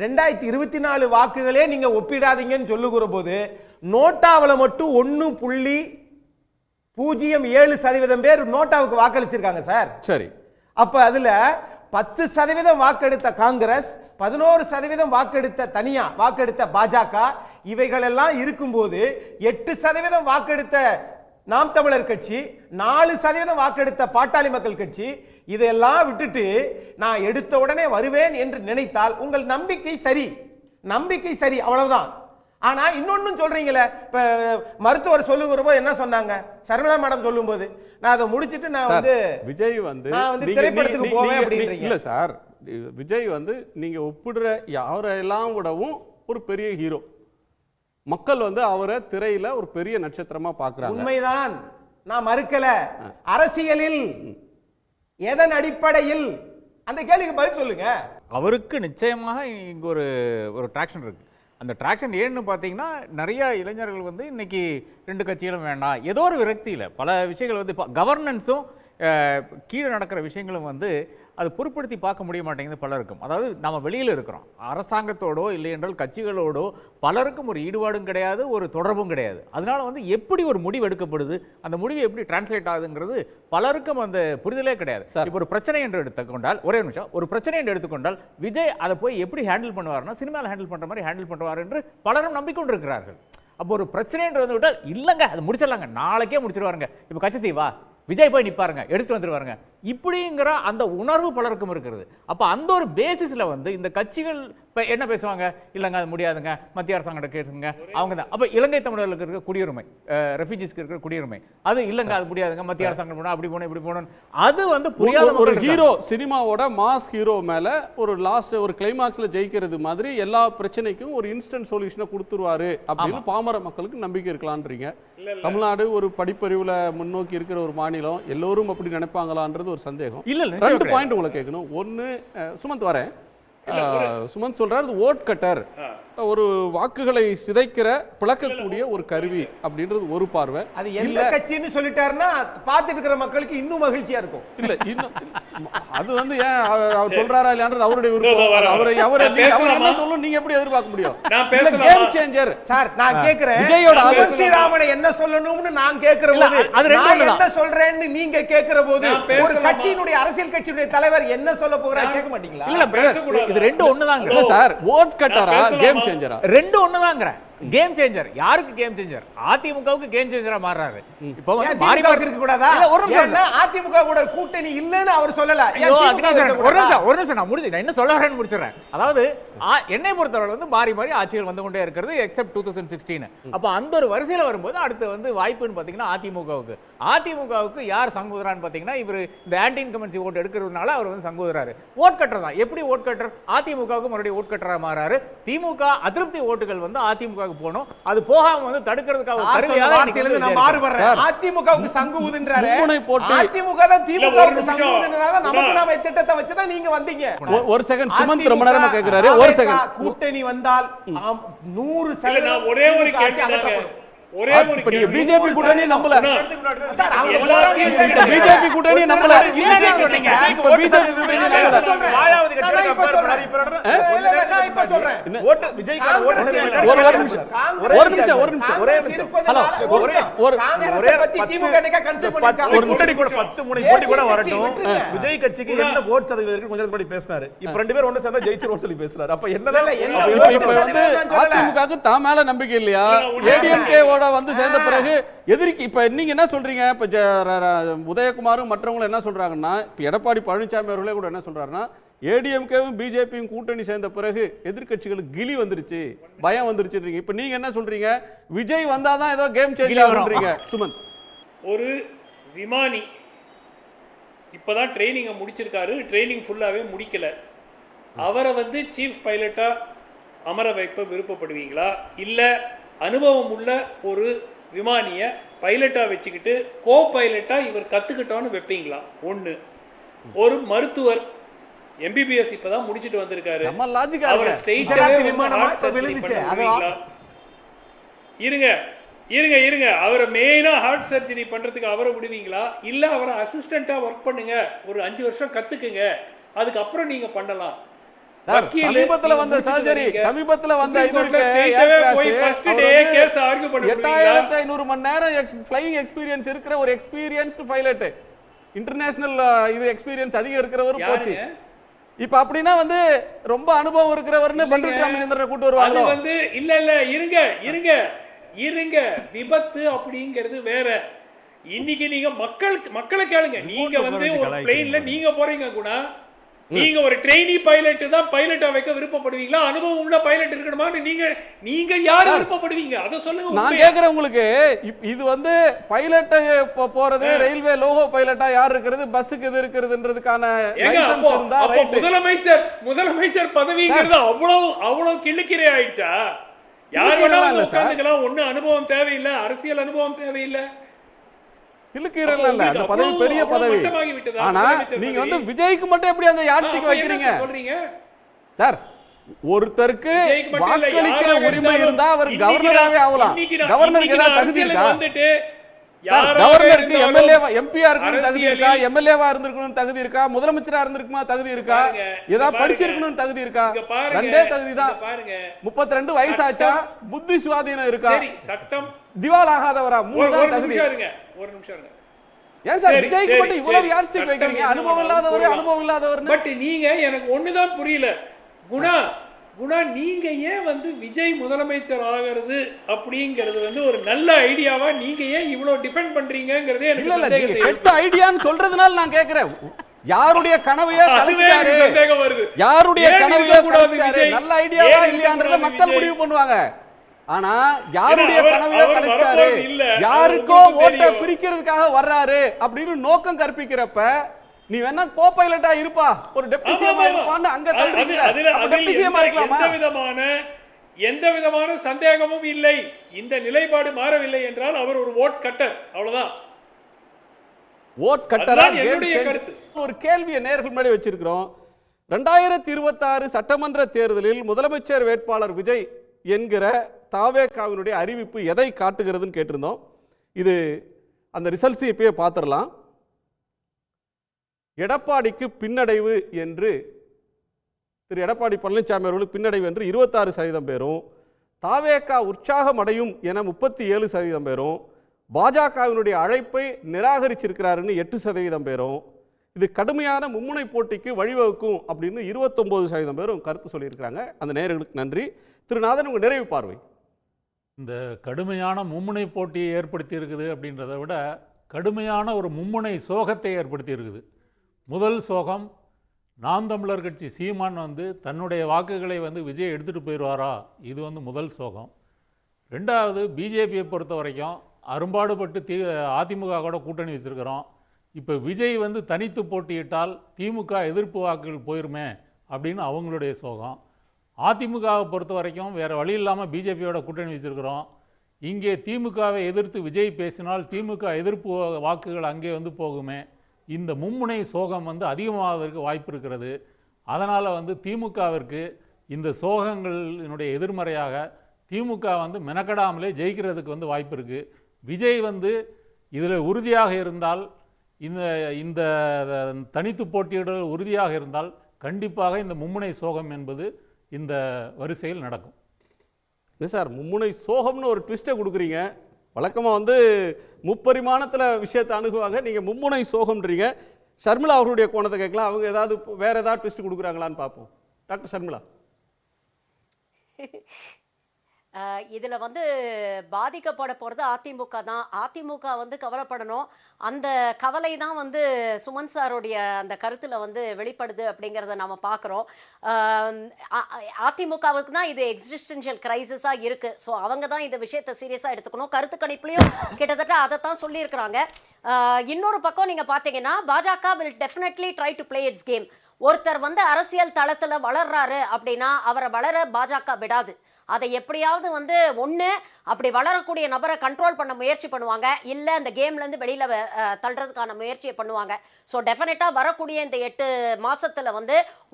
2024 வாக்குகளே நீங்கள் ஒப்பிடாதீங்கன்னு சொல்லுகிற போது நோட்டாவில் மட்டும் 1.07% பேர் நோட்டாவுக்கு வாக்களிச்சிருக்காங்க சார். சரி, அப்ப அதுல 10% வாக்கெடுத்த காங்கிரஸ், 11% வாக்கெடுத்த தனியா வாக்கெடுத்த பாஜக, இவைகளெல்லாம் இருக்கும்போது 8% வாக்கெடுத்த நாம் தமிழர் கட்சி, 4% வாக்கெடுத்த பாட்டாளி மக்கள் கட்சி, இதெல்லாம் விட்டுட்டு நான் எடுத்த உடனே வருவேன் என்று நினைத்தால் உங்கள் நம்பிக்கை சரி, நம்பிக்கை சரி, அவ்வளவுதான். ஆனா இன்னொன்னும் சொல்றீங்களே, இப்ப மருத்துவர் சொல்லுகிற போது என்ன சொன்னாங்க? சர்மிளா மேடம் சொல்லும் போது நான் அதை முடிச்சிட்டு நான் வந்து விஜய் வந்து திரைப்படத்துக்கு போவேன் அப்படின்றீங்க. இல்ல சார், விஜய் வந்து நீங்க ஒப்பிடுற யாரெல்லாம் விடவும் ஒரு பெரிய ஹீரோ. மக்கள் வந்து அவரை திரையில ஒரு பெரிய நட்சத்திரமா பாக்குறாங்க. உண்மைதான், நான் மறுக்கல. அரசியலில் எதன் அடிப்படையில்? அந்த கேள்விக்கு பதில் சொல்லுங்க. அவருக்கு நிச்சயமாக இங்க ஒரு ட்ராக்ஷன் இருக்கு. அந்த ட்ராக்ஷன் ஏன்னு பார்த்தீங்கன்னா, நிறைய இளைஞர்கள் வந்து இன்னைக்கு 2 கட்சிகளும் வேண்டாம், ஏதோ ஒரு விரக்தியில் பல விஷயங்கள் வந்து கவர்னன்ஸும் கீழே நடக்கிற விஷயங்களும் வந்து அது பொருட்படுத்தி பார்க்க முடிய மாட்டேங்குது பலருக்கும். அதாவது நம்ம வெளியில் இருக்கிறோம், அரசாங்கத்தோடோ இல்லை என்றால் கட்சிகளோடோ பலருக்கும் ஒரு ஈடுபாடும் கிடையாது, ஒரு தொடர்பும் கிடையாது. அதனால வந்து எப்படி ஒரு முடிவு எடுக்கப்படுது, அந்த முடிவு எப்படி டிரான்ஸ்லேட் ஆகுதுங்கிறது பலருக்கும் அந்த புரிதலே கிடையாது. இப்போ ஒரு பிரச்சனை என்று எடுத்துக்கொண்டால், ஒரே நிமிஷம், ஒரு பிரச்சனை என்று எடுத்துக்கொண்டால் விஜய் அதை போய் எப்படி ஹேண்டில் பண்ணுவார்னா, சினிமாவில் ஹேண்டில் பண்ணுற மாதிரி ஹேண்டில் பண்ணுவார் என்று பலரும் நம்பிக்கொண்டிருக்கிறார்கள். அப்போ ஒரு பிரச்சனை என்று வந்து விட்டால் இல்லைங்க அது முடிச்சிடலாங்க, நாளைக்கே முடிச்சிருவாருங்க, இப்போ கட்சித்தீவா விஜய் போய் நிற்பாருங்க, எடுத்து வந்துருவாருங்க, இப்படிங்கிற அந்த உணர்வு பலருக்கும் இருக்கிறது. அப்போ அந்த ஒரு பேசிஸில் வந்து இந்த கட்சிகள் இப்போ என்ன பேசுவாங்க? இல்லைங்க அது முடியாதுங்க, மத்திய அரசாங்கம் கேட்டுங்க, அவங்க தான். அப்போ இலங்கை தமிழர்களுக்கு இருக்கிற குடியுரிமை, ரெஃப்யூஜிஸ்க்கு இருக்கிற குடியுரிமை, அது இல்லைங்க அது முடியாதுங்க, மத்திய அரசாங்கம் போனால் அப்படி போகணும் இப்படி போகணும், அது வந்து புரியாத ஒரு ஹீரோ சினிமாவோட மாஸ் ஹீரோ மேலே ஒரு லாஸ்ட் ஒரு கிளைமாக்ஸில் ஜெயிக்கிறது மாதிரி எல்லா பிரச்சனைக்கும் ஒரு இன்ஸ்டன்ட் சொல்யூஷனை கொடுத்துருவாரு அப்படின்னு பாமர மக்களுக்கு நம்பிக்கை இருக்கலான்றீங்க. தமிழ்நாடு ஒரு படிப்பறிவில் முன்னோக்கி இருக்கிற ஒரு மாநிலம், எல்லோரும் அப்படி நினைப்பாங்களான்றது ஒரு சந்தேகம். இல்ல 2 பாயிண்ட் உங்களை கேட்கணும். ஒன்று, சுமந்த் வரேன், சுமந்த் சொல்றாரு இது ஓட் கட்டர், ஒரு வாக்குகளை சிதைக்கிற பிளக்கக்கூடிய ஒரு கருவி அப்படின்றது ஒரு பார்வை. அது எந்த கட்சின்னு சொல்லிட்டாருன்னா பார்த்துட்டு இருக்கிற மக்களுக்கு இன்னும் மகிழ்ச்சியா இருக்கும். இல்ல இன்னும் அது வந்து ஏன் அவர் சொல்றாரா இல்லையான்றது அவருடைய விருப்பம். அவர் என்ன சொல்லணும் நீங்க எப்படி எதிர்பார்க்க முடியும்? இல்ல கேம் சேஞ்சர் சார் நான் கேக்குறேன், விஜயோட ஸ்ரீராமனை என்ன சொல்லணும்னு நான் கேக்குற போது, நான் என்ன சொல்றேன்னு நீங்க கேக்குற போது, ஒரு கட்சியினுடைய அரசியல் கட்சியினுடைய தலைவர் என்ன சொல்ல போறாரு கேட்க மாட்டீங்களா? இல்ல இது ரெண்டு ஒண்ணுதாங்க. இல்ல சார், ஓட் கட்டரா கேம் சேஞ்சரா? ரெண்டு ஒண்ணுதாங்கற. கேம் சேஞ்சர் யாருக்கு கேம் சேஞ்சர்? அதிமுகவுக்கு கேம் சேஞ்சரா மாறாரு. இப்போ வந்து மாறி இருக்க கூடாதா? ஏன்னா அதிமுக கூட கூட்டணி இல்லன்னு அவர் சொல்லல. ஒரு நிமிஷம் நான் முடிச்சு நான் என்ன சொல்ல வரேன்னு முடிச்சிடுறேன். அதாவது என்னை பொறுத்தவரை வந்து மாறி மாறி ஆட்சிகள் வந்து கொண்டே இருக்கிறது எக்ஸப்ட் 2016. அப்போ அந்த ஒரு வரிசையில வரும்போது அடுத்து வந்து வாய்ப்புன்னு பாத்தீங்கன்னா அதிமுகவுக்கு யார் சங்கோதரான்னு பாத்தீங்கன்னா இவர் இந்த ஆன்டி இன்கம்பன்சி ஓட் எடுக்கிறதுனால அவர் வந்து சங்கோதராரு. ஓட் கட்டர் தான். எப்படி ஓட் கட்டர்? அதிமுகவுக்கு மறுபடியும் ஓட் கட்டரா மாறாரு. திமுக அதிருப்தி ஓட்டுகள் வந்து அதிமுக போணும், அது போகாம வந்து தடுக்கிறதுக்காக வார்த்தையிலிருந்து நான் மாறுபடுறேன். அதிமுகவுக்கு சங்கு ஊதுன்றாரு, அதிமுக தான் திமுகவுக்கு சங்கு ஊதுன்றதால நமக்கு நாம திட்டத்தை வச்சு தான் நீங்க வந்தீங்க. ஒரு செகண்ட் சுமந்த் ரொம்ப நேரமா கேக்குறாரு. ஒரு செகண்ட் கூட்டணி வந்தால் 100% ஒரே ஒரு கேள்வி ஒரே ஒரு பிஜேபி கூட்டணி நம்பல சார், அவங்க போறாங்க பிஜேபி கூட்டணி நம்பல இப்ப பிஜேபி கூட்டணி நம்பல மாயாவதி கட்சி இப்ப சொல்றேன் ஓட்டு விஜய்க்கான ஓட்டு ஒரு நிமிஷம் ஒரே நிமிஷம் ஹலோ ஒரே பத்தி திமுக நிக்க கன்சிடர் பண்ணிருக்காங்க. ஒரு கூட்டணி கூட 10 முனை போட்டி கூட வரட்டும், விஜய் கட்சிக்கு என்ன ஓட் சதவீதம் இருக்கு கொஞ்சம் முன்னாடி பேசினாரு. இப்ப ரெண்டு பேரும் ஒண்ணு சேர்ந்தா ஜெயிச்சிரோம் சொல்லி பேசுறாரு. அப்ப என்னதான் இப்ப வந்து அதிமுகவுக்கு தான் மேல நம்பிக்கை இல்லையா? ஏடிஎம்கே வந்து சேர்ந்த பிறகு எதிர்க்கு இப்ப நீங்க என்ன சொல்றீங்க? இப்ப உதயகுமாரும் மற்றவங்களும் என்ன சொல்றாங்கன்னா, இப்ப எடப்பாடி பழனிசாமி அவர்களே கூட என்ன சொல்றாருன்னா, ஏடிஎம்கேவும் பிஜேபியும் கூட்டணி சேர்ந்த பிறகு எதிர்க்கட்சிகளுக்கு கிளி வந்துருச்சு, பயம் வந்துருச்சு. இப்ப நீங்க என்ன சொல்றீங்க? விஜய் வந்தாதான் ஏதோ கேம் சேஞ்ச் ஆகுன்றீங்க. சுமந்த், ஒரு விமானி இப்பதான் ட்ரைனிங்கை முடிச்சிருக்காரு, ட்ரைனிங் ஃபுல்லாவே முடிக்கல, அவரை வந்து சீஃப் பைலட்டா அமர வைப்ப விருப்பப்படுவீங்களா? இல்ல அனுபவம் உள்ள ஒரு விமானிய பைலட்டா வச்சுக்கிட்டு கோ பைலட்டா இவர் கத்துக்கிட்டோன்னு வைப்பீங்களா? ஒண்ணு. ஒரு மருத்துவர் எம்பிபிஎஸ் இப்பதான் முடிச்சிட்டு வந்திருக்காரு, இருங்க அவரை மெயினா ஹார்ட் சர்ஜரி பண்றதுக்கு அவரை விடுவீங்களா? இல்ல அவரை அசிஸ்டண்டா ஒர்க் பண்ணுங்க, ஒரு 5 வருஷம் கத்துக்குங்க, அதுக்கப்புறம் நீங்க பண்ணலாம். சமீபத்துல வந்த சர்ஜரி, சமீபத்துல வந்த 8500 மணி நேரம் ஃளையிங் எக்ஸ்பீரியன்ஸ் இருக்கிற ஒரு எக்ஸ்பீரியன்ஸ்டு பைலட், இன்டர்நேஷனல் இது எக்ஸ்பீரியன்ஸ் அதிகம் இருக்கிறவர் போச்சு. இப்ப அப்படினா வந்து ரொம்ப அனுபவம் இருக்கிறவர்னு பண்ருட்டி ராமச்சந்திரனை கூட்டி வருவாங்க. அது வந்து இல்ல இருங்க விபத்து அப்படிங்கிறது வேற. இன்னைக்கு நீங்க மக்களை கேளுங்க. நீங்க வந்து ஒரு பிளேன்ல நீங்க போறீங்க கூட, நீங்க ஒரு ட்ரெயினி பைலட் தான் பைலட்டா வைக்க விருப்பப்படுவீங்களா? அனுபவம் உள்ள பைலட் இருக்கணுமா? நீங்க யாரு விருப்பப்படுவீங்க அத சொல்லுங்க. நான் கேக்குறேன் உங்களுக்கு, இது வந்து பைலட் போறது ரயில்வே லோகோ பைலட்டா யார் இருக்கிறது, பஸ்ஸுக்கு இது இருக்கிறதுன்றதுக்கான லைசென்ஸ் இருந்தா ரைட். முதலமைச்சர் பதவிங்கிறது அவ்வளவு கிள்ளுக்கிரே ஆயிடுச்சா? யார் வேணாலும் உட்கார்ந்துக்கலாம், ஒண்ணு அனுபவம் தேவையில்லை, அரசியல் அனுபவம் தேவையில்லை. அந்த பதவி பெரிய பதவி. ஆனா நீங்க வந்து விஜய்க்கு மட்டும் எப்படி அந்த யாட்சிக்கு வைக்கிறீங்க சார்? ஒருத்தருக்கு வாக்களிக்கிற உரிமை இருந்தா அவர் கவர்னராவே ஆகலாம். கவர்னருக்கு ஏதாவது தகுதி இருக்கா? கவர்னருக்கு எம்எல்ஏ எம்பியா இருக்கணும் தகுதி இருக்கா? எம்எல்ஏவா இருந்திருக்கணும் தகுதி இருக்கா? முதலமைச்சரா இருந்திருக்குமா தகுதி இருக்கா? ஏதாவது படிச்சிருக்கணும் தகுதி இருக்கா? ரெண்டே தகுதி தான். 32 வயசு ஆச்சா? புத்தி சுவாதீனம் இருக்கா? சட்டம் திவால் ஆகாதவரா? 3 தான் தகுதி. ஒரு நிமிஷம் இருங்க. ஏன் சார் விஜய்க்கு மட்டும் இவ்வளவு யாட்சிக்கு வைக்கிறீங்க? அனுபவம் இல்லாதவர். பட் நீங்க எனக்கு ஒண்ணுதான் புரியல குணா, நீங்க ஏன் வந்து விஜய் முதலமைச்சர் ஆகிறது அப்படிங்கிறது வந்து ஒரு நல்ல ஐடியாவா நீங்க ஏன் இவ்வளவு டிஃபெண்ட் பண்றீங்கங்கறதே எனக்கு இல்ல. கெட்ட ஐடியான்னு சொல்றதுனால நான் கேக்குறேன். யாருடைய கனவையே கலைச்சிட்டாரு, யாருடைய கனவையே கலைச்சிட்டாரு, நல்ல ஐடியாவா இல்லையான்றத மக்கள் முடிவு பண்ணுவாங்க. ஆனா யாருடைய கனவையோ கலைச்சிட்டாரு, யாருக்கோ ஓட்டை பிரிக்கிறதுக்காக வர்றாரு அப்படின்னு நோக்கம் கற்பிக்கிறப்ப நீ வேணா கோ பைலட்டா இருப்பா, ஒரு டெப்டி சிஎம் இருப்பான்னு அங்க தள்ளுறீங்க. அப்ப டெப்டி சிஎம் இருக்கலாமா? எந்த விதமான சந்தேகமும் இல்லை. இந்த நிலைப்பாடு மாறவில்லை என்றால் அவர் ஒரு ஓட் கட்டர், அவ்வளவுதான். ஓட் கட்டரா? ஒரு கேள்வியை நேயர்கள் முன்னாடி வச்சிருக்கிறோம். 2026 சட்டமன்ற தேர்தலில் முதலமைச்சர் வேட்பாளர் விஜய் என்கிற தாவேகாவினுடைய அறிவிப்பு எதை காட்டுகிறதுன்னு கேட்டிருந்தோம். இது அந்த ரிசல்ட்ஸ் இப்பயே பார்த்துடலாம். எடப்பாடிக்கு பின்னடைவு என்று திரு எடப்பாடி பழனிசாமி அவர்களுக்கு பின்னடைவு என்று 26% பேரும், தாவேகா உற்சாகம் அடையும் என 37% பேரும், பாஜகவினுடைய அழைப்பை நிராகரிச்சிருக்கிறாருன்னு 8% பேரும், இது கடுமையான மும்முனை போட்டிக்கு வழிவகுக்கும் அப்படின்னு 29% பேரும் கருத்து சொல்லியிருக்கிறாங்க. அந்த நேயர்களுக்கு நன்றி. திரு நாதன், உங்கள் நிறைவு பார்வை. இந்த கடுமையான மும்முனை போட்டியை ஏற்படுத்தி இருக்குது அப்படின்றத விட கடுமையான ஒரு மும்முனை சோகத்தை ஏற்படுத்தி இருக்குது. முதல் சோகம், நாம் தமிழர் கட்சி சீமான் தன்னுடைய வாக்குகளை விஜய் எடுத்துகிட்டு போயிடுவாரா, இது முதல் சோகம். ரெண்டாவது, பிஜேபியை பொறுத்த வரைக்கும் அரும்பாடுபட்டு அதிமுக கூட கூட்டணி வச்சுருக்கிறோம். இப்போ விஜய் தனித்து போட்டியிட்டால் திமுக எதிர்ப்பு வாக்குகள் போயிருமே அப்படின்னு அவங்களுடைய சோகம். அதிமுகவை பொறுத்த வரைக்கும் வேறு வழி இல்லாமல் பிஜேபியோட கூட்டணி வச்சுருக்கிறோம். இங்கே திமுகவை எதிர்த்து விஜய் பேசினால் திமுக எதிர்ப்பு வாக்குகள் அங்கே போகுமே. இந்த மும்முனை சோகம் அதிகமாவதற்கு வாய்ப்பு இருக்கிறது. அதனால் திமுகவிற்கு இந்த சோகங்களினுடைய எதிர்மறையாக திமுக மெனக்கடாமலே ஜெயிக்கிறதுக்கு வாய்ப்பு இருக்குது. விஜய் இதில் உறுதியாக இருந்தால், இந்த தனித்து போட்டியிடல் உறுதியாக இருந்தால் கண்டிப்பாக இந்த மும்முனை சோகம் என்பது இந்த வரிசையில் நடக்கும். இல்லை சார், மும்முனை சோகம்னு ஒரு ட்விஸ்ட்டை கொடுக்குறீங்க. வழக்கமாக முப்பரிமாணத்தில் விஷயத்தை அணுகுவாங்க, நீங்கள் மும்முனை சோகம்ன்றீங்க. ஷர்மிளா அவர்களுடைய கோணத்தை கேட்கலாம். அவங்க வேறு ஏதாவது ட்விஸ்ட் கொடுக்குறாங்களான்னு பார்ப்போம். டாக்டர் ஷர்மிளா. இதில் பாதிக்கப்பட போகிறது அதிமுக தான். அதிமுக கவலைப்படணும். அந்த கவலை தான் சுமன் சாருடைய அந்த கருத்தில் வெளிப்படுது அப்படிங்கிறத நாம் பார்க்குறோம். அதிமுகவுக்கு தான் இது எக்ஸிஸ்டென்ஷியல் கிரைசிஸாக இருக்குது. ஸோ அவங்க தான் இந்த விஷயத்தை சீரியஸாக எடுத்துக்கணும். கருத்து கணிப்புலையும் கிட்டத்தட்ட அதை தான் சொல்லியிருக்கிறாங்க. இன்னொரு பக்கம் நீங்கள் பார்த்தீங்கன்னா, பாஜக will definitely try to play it's game. ஒருத்தர் அரசியல் தளத்தில் வளர்றாரு அப்படின்னா அவரை வளர பாஜக விடாது. அதை எப்படியாவது ஒன்று அப்படி வளரக்கூடிய நபரை கண்ட்ரோல் பண்ண முயற்சி பண்ணுவாங்க, இல்லை அந்த கேம்லேருந்து வெளியில் தள்ளுறதுக்கான முயற்சியை பண்ணுவாங்க. ஸோ டெஃபினட்டாக வரக்கூடிய இந்த 8 மாதத்தில்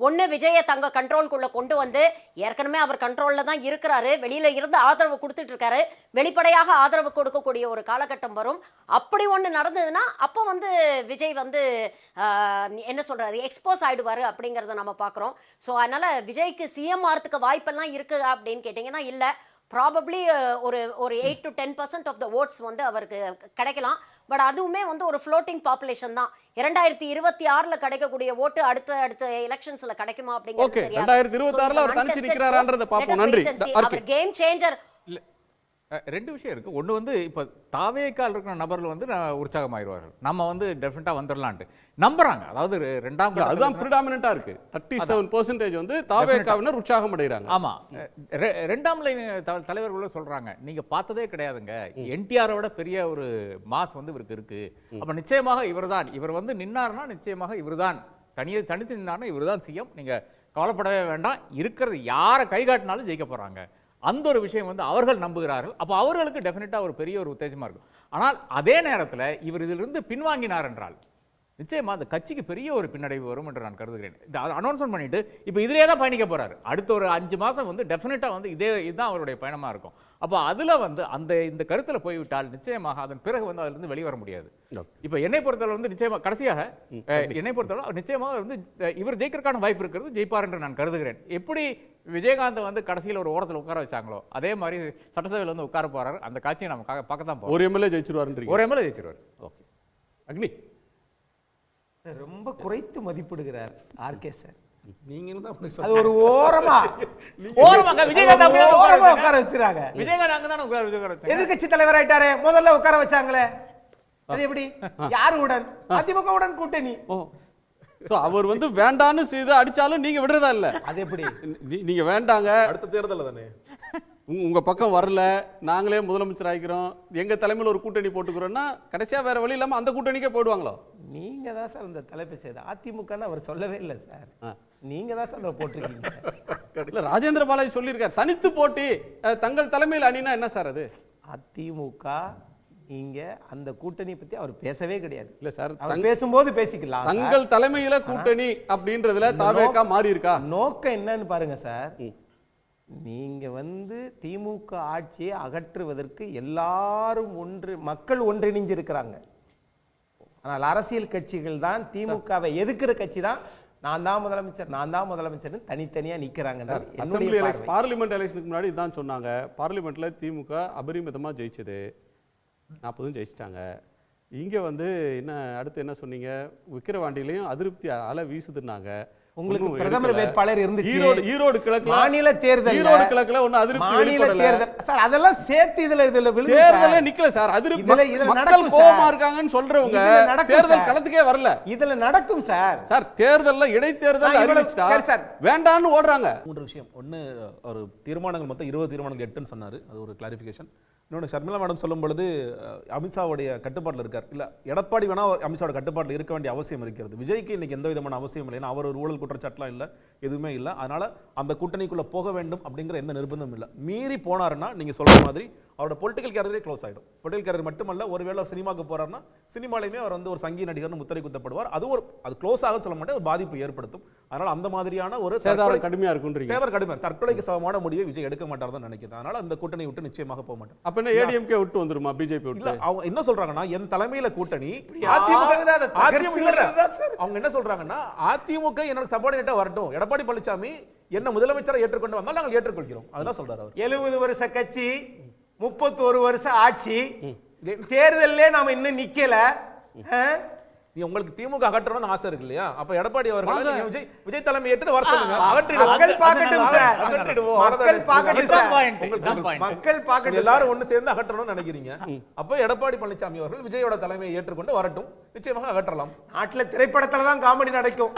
ஒன்று விஜயை தங்க கண்ட்ரோல்குள்ளே கொண்டு ஏற்கனவே அவர் கண்ட்ரோலில் தான் இருக்கிறாரு, வெளியில் இருந்து ஆதரவு கொடுத்துட்ருக்காரு, வெளிப்படையாக ஆதரவு கொடுக்கக்கூடிய ஒரு காலகட்டம் வரும். அப்படி ஒன்று நடந்ததுன்னா அப்போ விஜய் என்ன சொல்கிறாரு, எக்ஸ்போஸ் ஆகிடுவார் அப்படிங்கிறத நம்ம பார்க்குறோம். ஸோ அதனால் விஜய்க்கு சிஎம் ஆகிறதுக்கு வாய்ப்பெல்லாம் இருக்குது அப்படின்னு கேட்டிங்கன்னா இல்லை. ப்ராபப்ளி ஒரு 8 to 10% ஆஃப் த ஓட்ஸ் அவருக்கு கிடைக்கலாம். பட் அதுவுமே ஒரு ஃப்ளோட்டிங் பாப்புலேஷன் தான். 2026 கிடைக்கக்கூடிய ஓட்டு அடுத்த எலெக்ஷன்ஸ்ல கிடைக்குமா அப்படிங்கிறது தெரியாது. 2026 அவர் தனிச்சு நிக்கிறாரான்றத பாப்போம். நன்றி. அவர் கேம் சேஞ்சர். ரெண்டு விஷயம் இருக்கு. ஒன்று இப்போ தாவேக்கால் இருக்கிற நபர்கள் நான் உற்சாகமாயிருவார்கள், நம்ம டெஃபினட்டாக வந்துடலான்ட்டு நம்புறாங்க. அதாவது அதுதான் ப்ரிடாமினண்டா இருக்கு. 37% தாவேக்காவினர் உற்சாகம் அடைகிறாங்க. ஆமா, ரெண்டாம் லைன் தலைவர்களும் சொல்றாங்க, நீங்க பார்த்ததே கிடையாதுங்க, என்டிஆரை விட பெரிய ஒரு மாஸ் இவருக்கு இருக்கு. அப்ப நிச்சயமாக இவர் நின்னாருன்னா நிச்சயமாக இவர்தான் தனித்து நின்னாருன்னா இவர்தான் சிஎம், நீங்க கவலைப்படவே வேண்டாம், இருக்கிறது யாரை கை காட்டினாலும் ஜெயிக்க போறாங்க. அந்த ஒரு விஷயம் அவர்கள் நம்புகிறார்கள். அப்போ அவர்களுக்கு டெஃபினட்டாக ஒரு பெரிய ஒரு உத்தேசமாக இருக்கும். ஆனால் அதே நேரத்தில் இவர் இதிலிருந்து பின்வாங்கினார் என்றால் நிச்சயமாக அந்த கட்சிக்கு பெரிய ஒரு பின்னடைவு வரும் என்று நான் கருதுகிறேன். இதை அனௌன்ஸ்மெண்ட் பண்ணிட்டு இப்போ இதிலே தான் பயணிக்க போறாரு. அடுத்த ஒரு 5 மாதம் டெஃபினட்டாக இதுதான் அவருடைய பயணமாக இருக்கும். அப்போ அதில் இந்த கருத்தில் போய்விட்டால் நிச்சயமாக அதன் பிறகு அதிலிருந்து வெளிவர முடியாது. இப்போ என்னை பொறுத்தவரை நிச்சயமாக கடைசியாக என்னை பொறுத்தவரை நிச்சயமாக இவர் ஜெயிக்கிறதுக்கான வாய்ப்பு இருக்கிறது, ஜெயிப்பார் என்று நான் கருதுகிறேன். எப்படி விஜயகாந்த் கடைசியில் ஒரு ஓரத்தில் உட்கார வச்சாங்களோ அதே மாதிரி சட்டசபையில் உட்கார போறாரு. அந்த காட்சியை நம்ம பார்க்க தான் போறோம். ஒரு எம்எல்ஏ ஜெயிச்சிருவாரு. ஒரு எம்எல்ஏ ஜெயிச்சிருவார். ஓகே. அக்னி ரொம்ப குறைத்து மதிப்பிடுகிறார் ஆர்கே சார். நீங்க அது ஒரு ஓரமா விஜயகாந்த் உட்கார வச்சிருக்காங்க. விஜயகாந்த் அங்கதான் உட்கார எதிர்கட்சி தலைவர் ஆயிட்டாரே, முதல்ல உட்கார வச்சாங்களே, அது எப்படி? யாருடன்? அதிமுக உடன் கூட்டணி. அவர் வேண்டான்னு செய்து அடிச்சாலும் நீங்க விடுறதா இல்ல. அது எப்படி? நீங்க வேண்டாங்க, அடுத்த தேர்தல் தானே, உங்க பக்கம் வரல, நாங்களே முதலமைச்சர் ஆகிக்கிறோம், எங்க தலைமையில் ஒரு கூட்டணி போட்டுக்கிறோம்னா கடைசியா வேற வழி இல்லாம அந்த கூட்டணிக்கே போயிடுவாங்களோ? நீங்க தான் சார் இந்த தலைப்பு செய்த அதிமுகன்னு அவர் சொல்லவே இல்லை சார். நீங்க தான் சார் போட்டிருக்கீங்க. ராஜேந்திர பாலாஜி சொல்லியிருக்காரு, தனித்து போட்டி தங்கள் தலைமையில் அணினா என்ன சார் அது? அதிமுக இங்க அந்த கூட்டணி பத்தி அவர் பேசவே கிடையாது. இல்ல சார், அவர் பேசும்போது பேசிக்கலாம். தங்கள் தலைமையில கூட்டணி அப்படின்றதுல தாவேகா மாறி இருக்கா? நோக்கம் என்னன்னு பாருங்க சார். நீங்க வந்து திமுக ஆட்சியை அகற்றுவதற்கு எல்லாரும் மக்கள் ஒன்றிணைஞ்சிருக்கிறாங்க. ஆனால் அரசியல் கட்சிகள் தான் திமுகவை எதிர்க்கிற கட்சி தான் நான் தான் முதலமைச்சர் தனித்தனியா நிக்கிறாங்க. பார்லிமெண்ட் எலெக்ஷனுக்கு முன்னாடி இதான் சொன்னாங்க. பார்லிமெண்ட்ல திமுக அபரிமிதமா ஜெயிச்சது, 40 ஜெயிச்சிட்டாங்க. இங்க வந்து என்ன அடுத்து என்ன சொன்னீங்க? விக்கிரவாண்டியிலையும் அதிருப்தி அலை வீசுதுன்னாங்க. உங்களுக்கு பிரதமர் வேட்பாளர் இருந்துச்சு. ஈரோடு கிழக்குல மாநில தேர்தல், ஈரோடு கிழக்குல ஒண்ணு அதிருப்தி மாநில தேர்தல் சார், அதெல்லாம் சேர்த்து இதுல விழுந்து தேர்தல்ல நிக்கல சார். அதிருப்தி மக்கள் கோவமா இருக்காங்கன்னு சொல்றவங்க தேர்தல் களத்துக்கே வரல. இதுல நடக்கும் சார். சார் தேர்தல்ல இடைத்தேர்தல் அறிவிச்சிட்டா வேண்டான்னு ஓடுறாங்க. 3 விஷயம். ஒன்னு, ஒரு தீர்மானங்கள் மொத்தம் 20 தீர்மானங்கள் 8ன்னு சொன்னாரு. அது ஒரு கிளாரிஃபிகேஷன். இன்னொன்று, ஷர்மிளா மேடம் சொல்லும் பொழுது அமித்ஷாவுடைய கட்டுப்பாட்டில் இருக்கார். இல்லை, எடப்பாடி வேணா அமித்ஷாவோட கட்டுப்பாட்டில் இருக்க வேண்டிய அவசியம் இருக்கிறது. விஜய்க்கு இன்னைக்கு எந்த விதமான அவசியம் இல்லை. ஏன்னா அவர் ஒரு ஊழல் குற்றச்சாட்டுலாம் இல்லை, எதுவுமே இல்லை. அதனால அந்த கூட்டணிக்குள்ள போக வேண்டும் அப்படிங்கிற எந்த நிர்பந்தமும் இல்லை. மீறி போனாருன்னா நீங்க சொல்ற மாதிரி அவரோட பொலிட்டிக்கல் கேரியரே க்ளோஸ் ஆகிடும். பொலிட்டிக்கல் கேரியர் மட்டுமல்ல, ஒருவேளை சினிமாவுக்கு போறாருன்னா சினிமாலையுமே அவர் வந்து ஒரு சங்கி நடிகர்னு முத்திரை குத்தப்படுவார். அது க்ளோஸ் ஆக சொல்ல மாட்டேன், ஒரு பாதிப்பு ஏற்படுத்தும். அதனால அந்த மாதிரியான ஒரு சேதாரம் கடுமையா இருக்கும். சேதாரம் கடுமையா, தற்கொலைக்கு சமமான முடிவை விஜய் எடுக்க மாட்டார் தான் நினைக்கிறேன். அதனால அந்த கூட்டணி விட்டு நிச்சயமாக போக மாட்டார். அப்ப என்ன ஏடிஎம்கே விட்டு வந்துருமா பிஜேபி விட்டு? அவங்க என்ன சொல்றாங்கன்னா, என் தலைமையில கூட்டணி அவங்க என்ன சொல்றாங்கன்னா, அதிமுக எனக்கு சபார்டினேட்டா வரட்டும், எடப்பாடி பழனிசாமி என்ன முதலமைச்சரை ஏற்றுக்கொண்டு வந்தால் நாங்கள் ஏற்றுக்கொள்கிறோம். அதுதான் சொல்றாரு அவர். 70 வருஷ கட்சி, 31 வருஷம் ஆட்சி, தேர்தல்லே நாம இன்னும் நிக்கல. நீ உங்களுக்கு திமுக அகற்றணும்னு ஆசை இருக்கு இல்லையா? அப்ப எடப்பாடி அவர்கள் விஜய் தலைமை ஏற்று வர சொல்லுங்க. மக்கள் பார்க்கட்டும் சார், மக்கள் பார்க்கட்டும். எல்லாரும் ஒண்ணு சேர்ந்து அகற்றணும்னு நினைக்கிறீங்க. அப்ப எடப்பாடி பழனிசாமி அவர்கள் விஜயோட தலைமையை ஏற்றுக்கொண்டு வரட்டும், நிச்சயமாக அகற்றலாம். நாட்டுல திரைப்படத்துல தான் காமெடி நடக்கும்.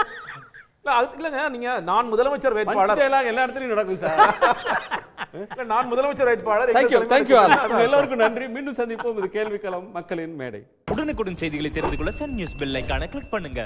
இல்லங்க, நீங்க நான் முதலமைச்சர் வேட்பாளர் எல்லா இடத்துலயும் நடக்கும் சார். நான் முதலமைச்சர் வேட்பாளர். எல்லாருக்கும் நன்றி. மீண்டும் சந்திப்போம். இது கேள்விக்களம், மக்களின் மேடை. உடனுக்குடன் செய்திகளை தெரிந்து கொள்ள சன் நியூஸ் பெல் ஐகானை கிளிக் பண்ணுங்க.